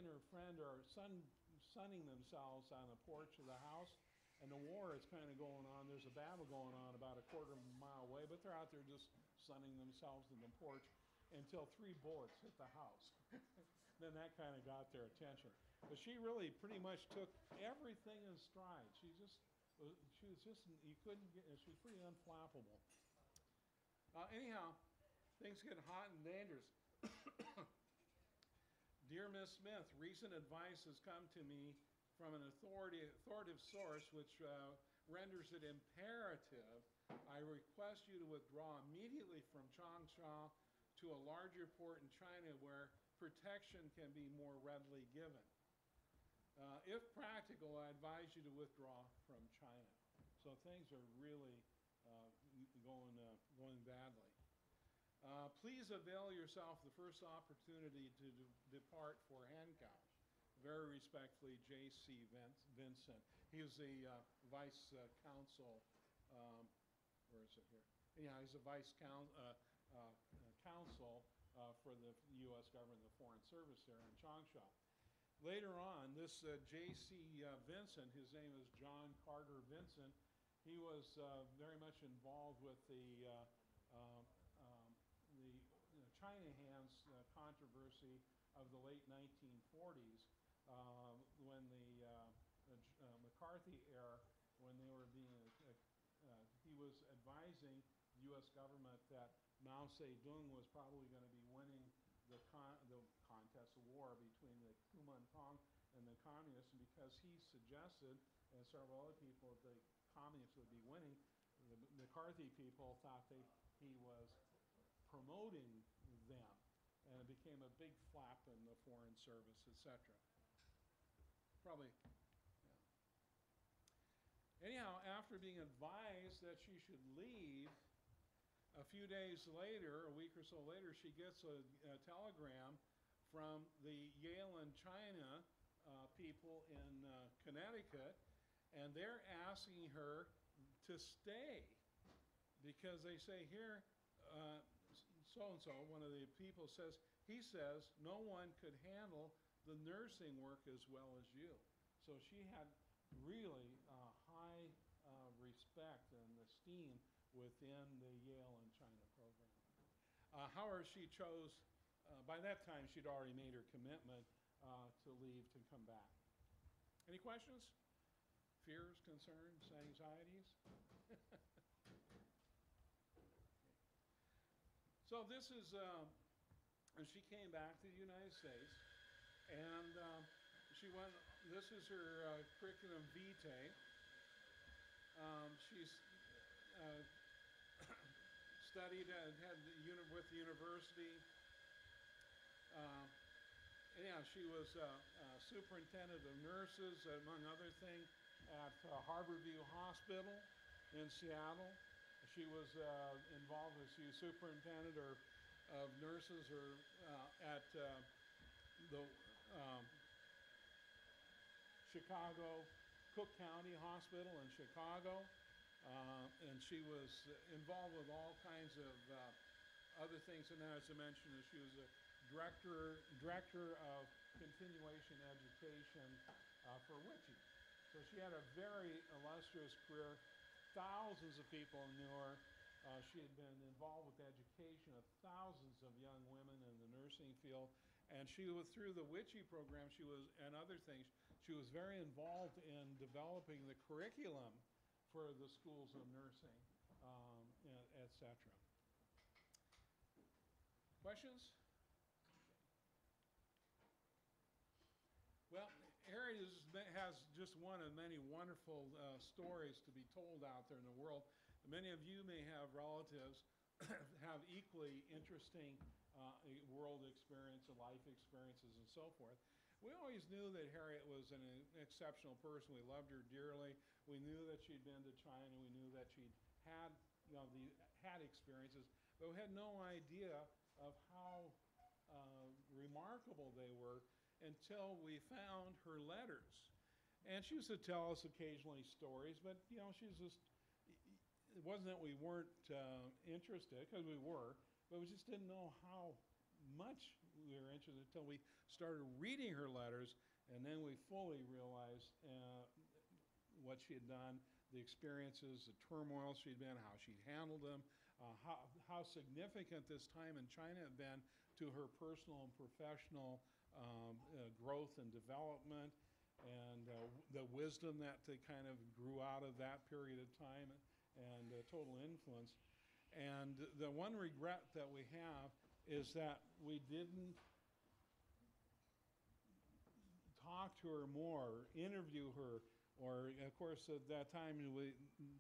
her friend are sunning themselves on the porch of the house, and the war is kind of going on. There's a battle going on about a quarter of a mile away, but they're out there just sunning themselves in the porch until 3 bullets hit the house. Then that kind of got their attention. But she really pretty much took everything in stride. She was just, you couldn't get, she was pretty unflappable. Anyhow, things get hot and dangerous. Dear Miss Smith, recent advice has come to me from an authoritative source which renders it imperative I request you to withdraw immediately from Changsha to a larger port in China where protection can be more readily given. If practical, I advise you to withdraw from China. So things are really going badly. Please avail yourself the first opportunity to depart for Hankow. Very respectfully, J.C. Vincent. He was the vice counsel. Where is it here? Yeah, he's a vice counsel for the U.S. government, the Foreign Service there in Changsha. Later on, this J.C. Vincent, his name is John Carter Vincent, he was very much involved with the China Hands controversy of the late 1940s when the McCarthy era, when they were being, he was advising the U.S. government that Mao Zedong was probably going to be winning the contest, the war between the Kuomintang and the communists, and because he suggested, and several other people, that the communists would be winning, the McCarthy people thought he was promoting them, and it became a big flap in the Foreign Service, etc. Probably, yeah. Anyhow, after being advised that she should leave, A few days later, a week or so later, she gets a telegram from the Yale and China people in Connecticut, and they're asking her to stay because they say here, so-and-so, one of the people says, he says, no one could handle the nursing work as well as you. So she had really high respect and esteem within the Yale and China program. However, she chose, by that time she'd already made her commitment to leave to come back. Any questions? Fears, concerns, anxieties? So this is, she came back to the United States, and she went, this is her curriculum vitae. She's studied, with the university. Yeah, she was superintendent of nurses, among other things, at Harborview Hospital in Seattle. She was involved as she was superintendent of nurses at the Chicago Cook County Hospital in Chicago. And she was involved with all kinds of other things. And as I mentioned, she was a director of continuation education for WICHE. So she had a very illustrious career. Thousands of people knew her. She had been involved with the education of thousands of young women in the nursing field. And she was, through the WICHE program, and other things, she was very involved in developing the curriculum for the schools of nursing, etc. Questions? Well, Harriet has just one of many wonderful stories to be told out there in the world. Many of you may have relatives have equally interesting world experience, life experiences, and so forth. We always knew that Harriet was an exceptional person. We loved her dearly. We knew that she'd been to China. We knew that she'd had, had experiences, but we had no idea of how remarkable they were until we found her letters. And she used to tell us occasionally stories, but she was just, it wasn't that we weren't interested, because we were, but we just didn't know how much we were interested until we started reading her letters, and then we fully realized what she had done, the experiences, the turmoil she'd been, how she'd handled them, how significant this time in China had been to her personal and professional growth and development, and the wisdom that kind of grew out of that period of time, and total influence. And the one regret that we have is that we didn't talk to her more, interview her, or of course at that time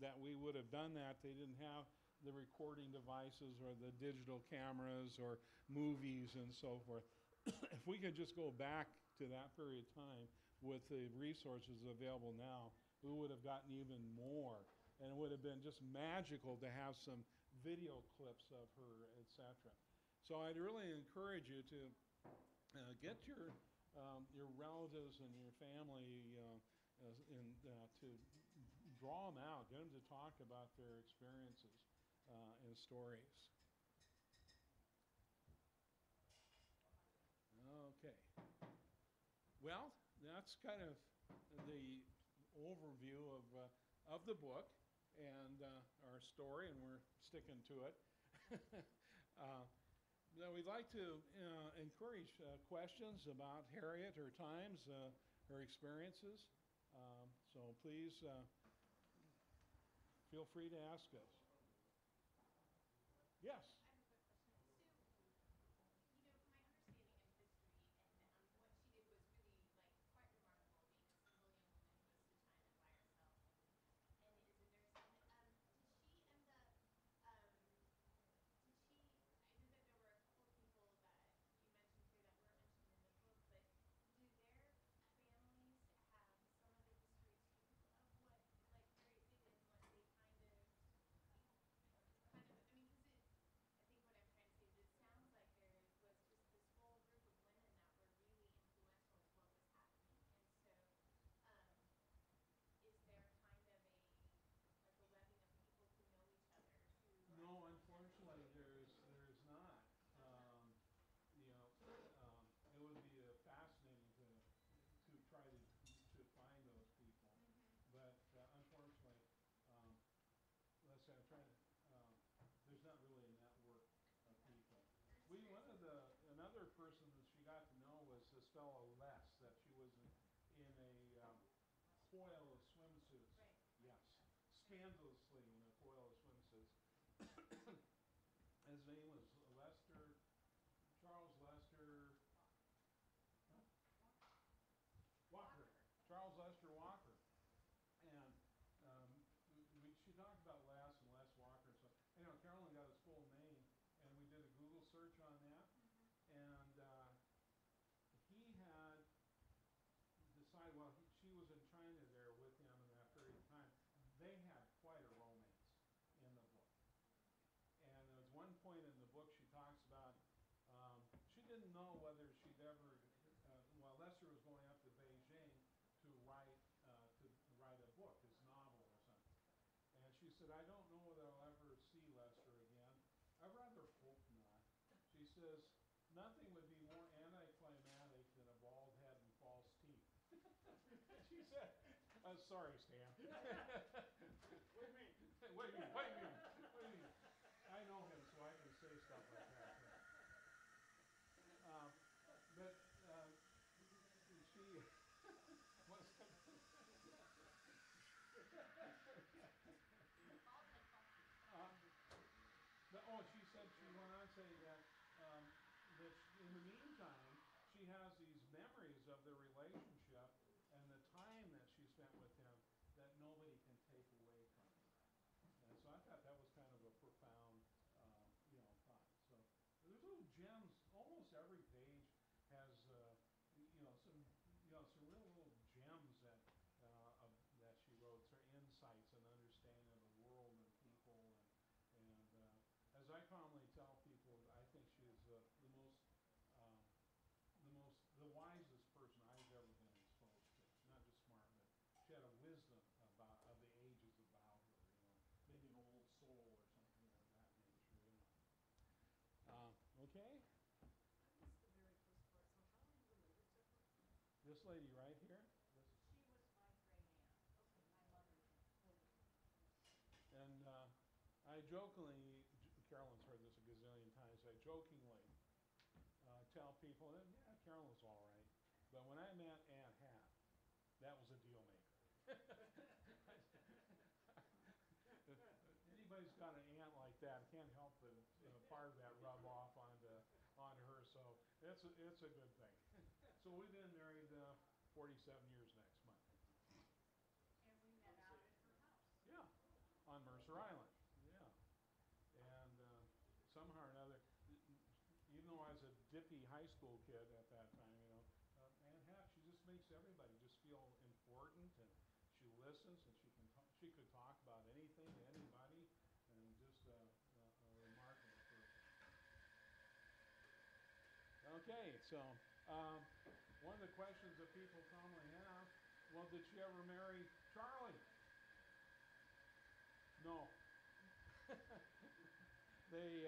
that we would have done that, they didn't have the recording devices or the digital cameras or movies and so forth. If we could just go back to that period of time with the resources available now, we would have gotten even more. And it would have been just magical to have some video clips of her, etc. So I'd really encourage you to get your relatives and your family to draw them out, get them to talk about their experiences and stories. Okay. Well, that's kind of the overview of the book and our story, and we're sticking to it. Now we'd like to encourage questions about Harriet, her times, her experiences. So please feel free to ask us. Yes. another person that she got to know was this fellow Les, that she was in a coil of swimsuits. Right. Yes, scandalously in a coil of swimsuits. His name was Lester, Charles Lester huh? Walker. Charles Lester Walker. And she talked about Les and Les Walker and stuff. Anyway, Carolyn got his full name, and we did a Google search on that. And he had decided, well, she was in China there with him in that period of time. They had quite a romance in the book. And there's one point in the book she talks about, she didn't know whether she'd ever, well, Lester was going up to Beijing to write a book, his novel or something. And she said, I don't know whether I'll ever see Lester again. I rather hope not. She says, nothing would be more anticlimactic than a bald head and false teeth. She said, sorry, Stan. What do you mean? What do you mean? What do you mean? What do you mean? I know him, so I can say stuff like that. But she was. She said she went on saying that in the meantime she has these memories of their relationship and the time that she spent with him that nobody can take away from her. And so I thought that was kind of a profound, thought. So there's little gems. Almost every page has, some real little gems that she wrote, sort of insights and understanding of the world and people. And as I commonly tell people, I think she is the wisest person I've ever been exposed to. Not just smart, but she had a wisdom of the ages about her. Maybe an old soul or something of that nature. Okay. I missed the very first part. So how are you related to her? This lady right here. She was my great aunt. Okay. My mother's aunt. And I jokingly, Carolyn's heard this a gazillion times, I jokingly tell people, yeah, Carolyn's all right. But when I met Aunt Hat, that was a deal maker. Anybody's got an aunt like that, can't help but part of that rub off onto her. So it's a good thing. So we've been married 47 years next month. And we met out at her house. Yeah, on Mercer Island. Yeah, and somehow or another, even though I was a dippy high school kid at that time, Aunt Hat, she just makes everybody just feel important, and she listens, and she could talk about anything to anybody, and just a remarkable person. Okay, so one of the questions that people commonly ask, well, did she ever marry Charlie? No. They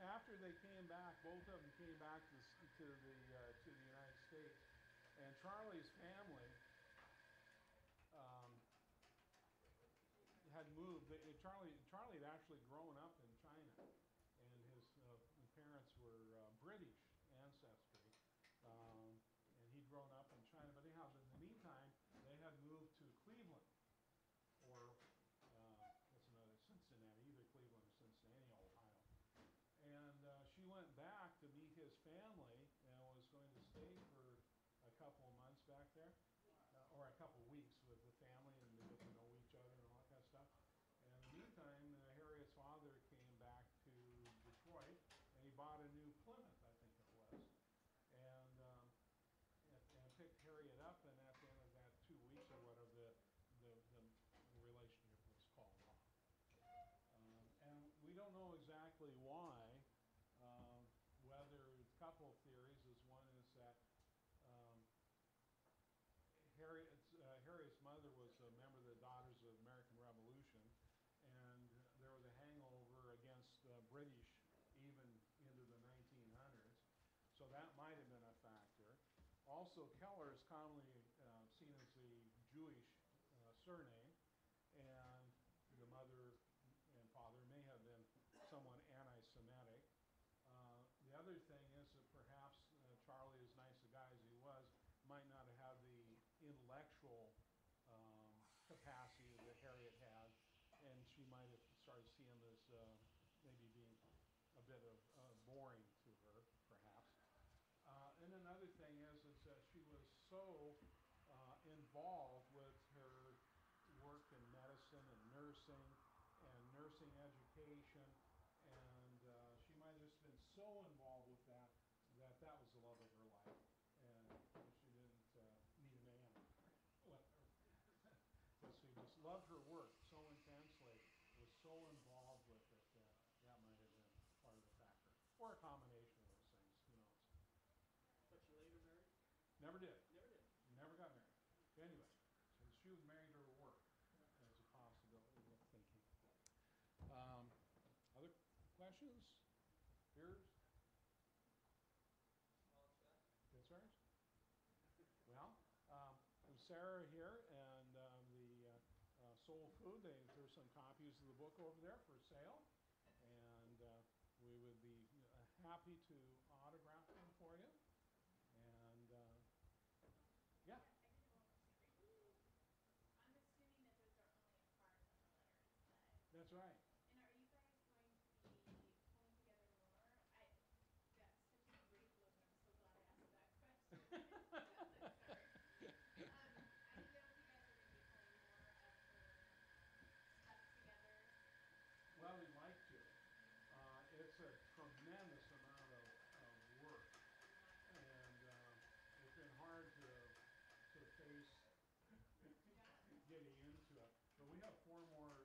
after they came back, both of them came back to the United States, and Charlie's family had moved. Charlie had actually grown up in China, and his parents were British ancestry, and he'd grown up in China. But anyhow, in the meantime, they had moved to Cleveland, or what's another, Cincinnati, either Cleveland or Cincinnati, Ohio. And she went back to meet his family and was going to stay for a couple of months back there, or a couple of weeks with the family and to get to know each other and all that kind of stuff. And in the meantime, Harriet's father came back to Detroit, and he bought a new Plymouth, I think it was, and picked Harriet up. And at the end of that 2 weeks or whatever, the relationship was called off. And we don't know exactly why. Whether a couple of theories is one is that Harriet's mother was a member of the Daughters of the American Revolution, and there was a hangover against British even into the 1900s, so that might have been a factor. Also, Keller is commonly seen as a Jewish surname, and the mother and father may have been some might have started seeing as maybe being a bit of boring to her, perhaps. And another thing is that she was so involved with her work in medicine and nursing education, and she might have just been so involved with that that that was the love of her life, and she didn't need a man, whatever. But she just loved her work so intensely, was so involved with it that that might have been part of the factor, or a combination of those things. Who knows? But you later married? Never did. Never did. Never got married. Anyway, so she was married to her work. Yeah. That's a possibility of thinking. Other questions? Fears? Small chat. Concerns? Well, with Sarah here and the Soul Food, there's some copies of the book over there for sale, and we would be happy to autograph them for you. And yeah, Yeah, I did have one more, sorry. I'm assuming that those are only a part of the letters that. that's right. And are you guys going to be pulling together more? That's such a great book, and I'm so glad I asked that question. Sorry. I didn't know if you guys are going to be pulling more of her stuff together. Well, we'd like to. It's a tremendous amount of work, I imagine. and it's been hard to face getting into it. But we have 4 more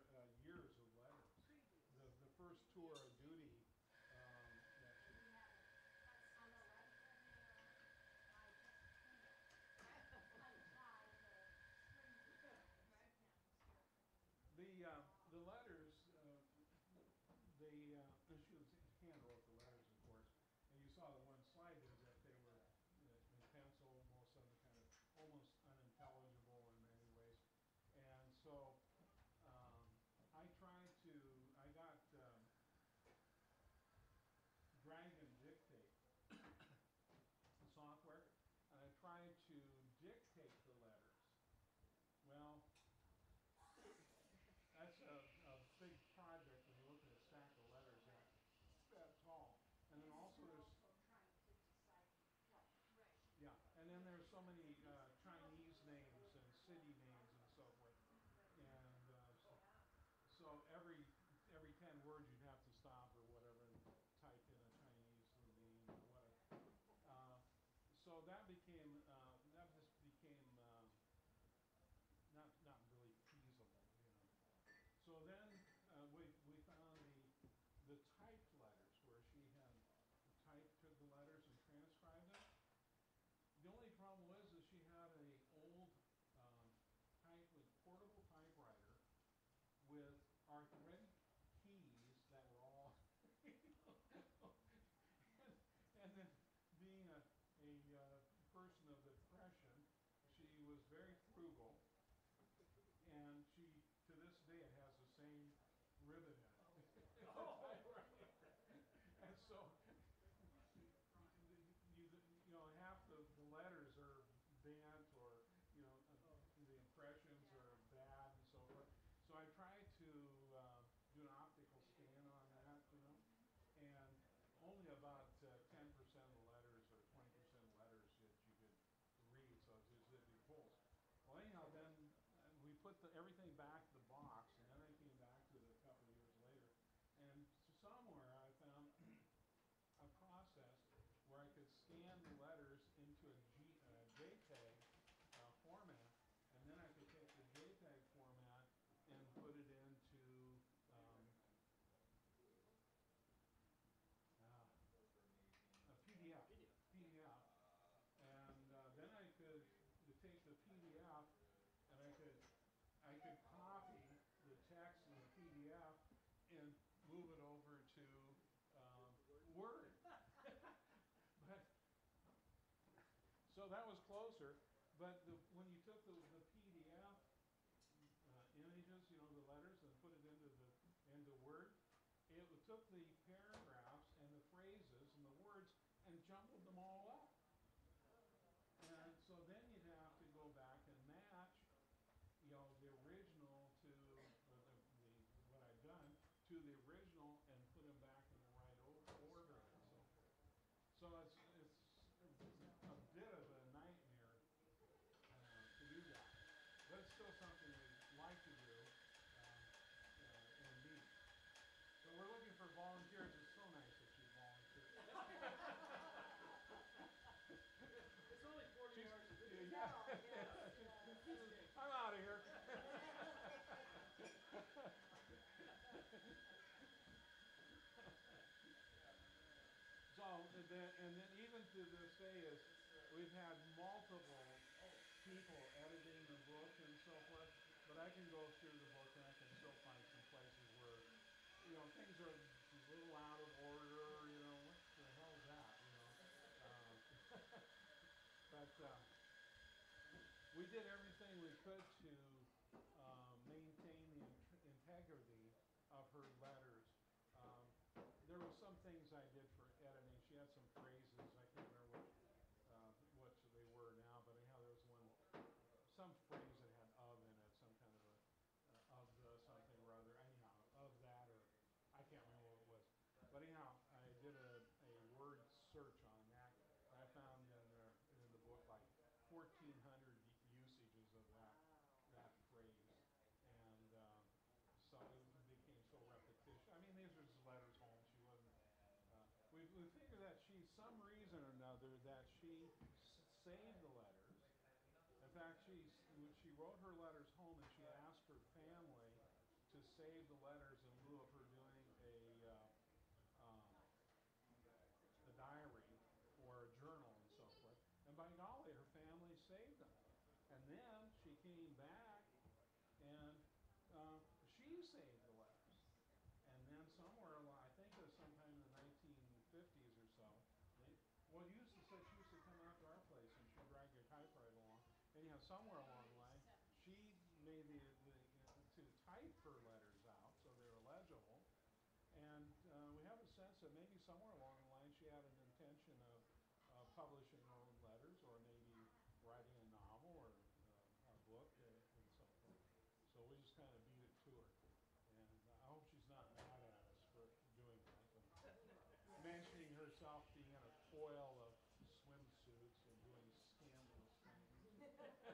years of letters. Previous. The first tour of duty that We should, have it. On the letter there, I just can't. Untie the strings of it. Right. Sit down and start pulling. the letters, and she was hand wrote the letters, of course. And you saw the one slide there that they were in pencil, most of them kind of almost unintelligible in many ways. And so I got Dragon Dictate software, and I tried to dictate the letters. Well, that's a big project when you look at a stack of letters that tall. And then also You're there's, also trying to decipher what. Right. yeah, and then there's so many Chinese names and city names and so forth. And so every 10 words you'd have to stop or whatever and type in a Chinese name or whatever. So that just became not really feasible, you know. So then we found the typed letters where she had typed the letters and transcribed them. The only problem was that she had a old portable typewriter with arthritic keys that were all, and then being a person of the Depression, she was very frugal, and she, to this day, it has the same ribbon in it. And so, half the letters are bent, or the impressions are bad and so forth. So I tried to do an optical scan on that, and only about 10% of the letters or 20% of the letters that you could read, so it's just zippy pulls. Well, anyhow, then we put everything back in the box, and then I came back to it a couple of years later, and somewhere I found a process where I could scan the letters into a JPEG format, and then I could take the JPEG format and put it into a PDF. PDF. And then I could take the PDF and I could copy the text in the PDF and move it over to Word. But so that was closer. But when you took the PDF images, the letters, and put it into Word, it took the paragraphs and the phrases and the words and jumbled them all up. And so then you'd have to go back and match, the original to what I'd to the original and put them back in the right order and so forth. So it's a bit of a nightmare to do that, but it's still something we like to do and need. So we're looking for volunteers. It's so nice that you volunteered. It's only 40 She's- hours a week. yeah. Yes. I'm out of here. So, and then even to this day is, we've had multiple people editing the book and so forth, but I can go through the book and I can still find some places where, things are a little out of order, what the hell is that, But we did everything we could to maintain the integrity of her letters. Um, there were some things I did for editing. She had some phrases, I can't remember which they were now, but anyhow, there was one, some phrase that had of in it, some kind of a of the something or other. Anyhow, of that, or I can't remember what it was. But anyhow, I did a word search on that, and I found in the book like 1,400 usages of that phrase, and so it became so repetitious. I mean, these were just letters home. She wasn't. We figured that some reason or another, that she saved the letters. In fact, she wrote her letters home, and she asked her family to save the letters in lieu of her doing a diary or a journal and so forth. And by golly, her family saved them. And then she came back and she saved the letters. And then somewhere along, I think it was sometime in the 1950s or so, she used to come out to our place and she'd drag her typewriter along. Anyhow, somewhere along the line, she made to type her letters out so they were legible. And we have a sense that maybe somewhere along the line she had an intention of publishing her own letters, or maybe writing a novel or a book and so forth. So we just kind of beat it to her. And I hope she's not mad at us for doing that. And mentioning herself being in a coil of swimsuits and doing scandalous things. And those letters were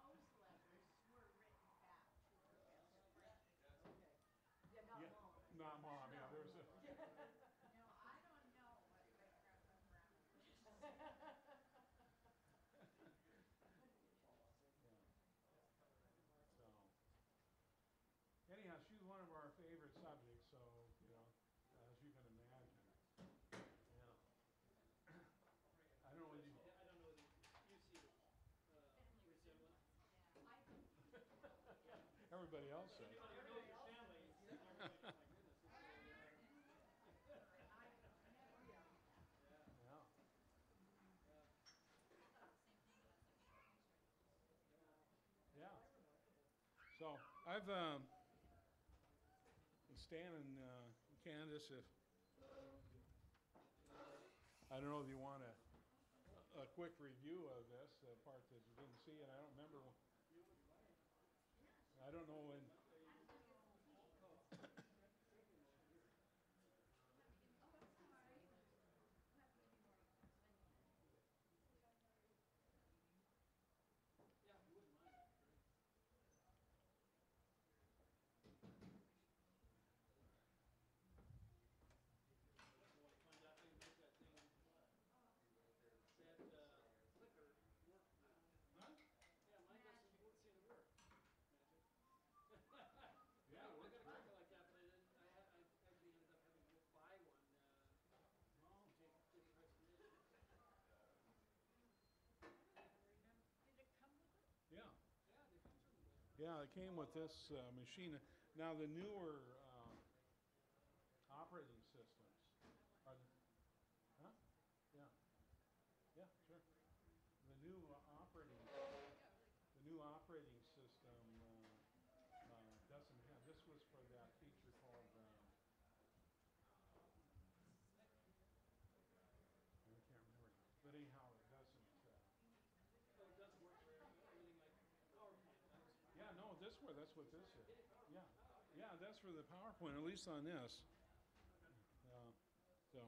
written back to her best friend. Okay. Yeah, not Yeah, mom. not mom. Yeah, there's a. Now, I don't know what my Grandpa Brown would have said. So, anyhow, she's one of our favorite subjects, so, as you can imagine. Yeah. I don't know what you, I don't know whether you see the resemblance. Yeah, I do. everybody else says. Anybody who knows your family, they're like, oh my goodness. I never knew that. Yeah. Yeah. So, I've, Stan and Candace, if, I don't know if you want a quick review of this, the part that you didn't see, and I don't remember, I don't know when. Yeah, if you wouldn't mind, that'd be great. So I find out they make that thing, that clicker work now. Huh? Yeah, mine doesn't seem to work. Magic. Yeah, it I works got a great. clicker like that, but I actually ended up having to go buy one Oh. to take the price of it. Did it come with it? Yeah. Yeah, they feature them with. Yeah, it came with this machine. Now, the newer operating systems are, huh? Yeah. Yeah, sure. The new operating system doesn't have. This was for that feature called. I can't remember now. But anyhow, it doesn't. Oh, it doesn't work for everything like PowerPoint and that. Yeah, no, that's what this is. Yeah. Yeah, that's for the PowerPoint, at least on this. So,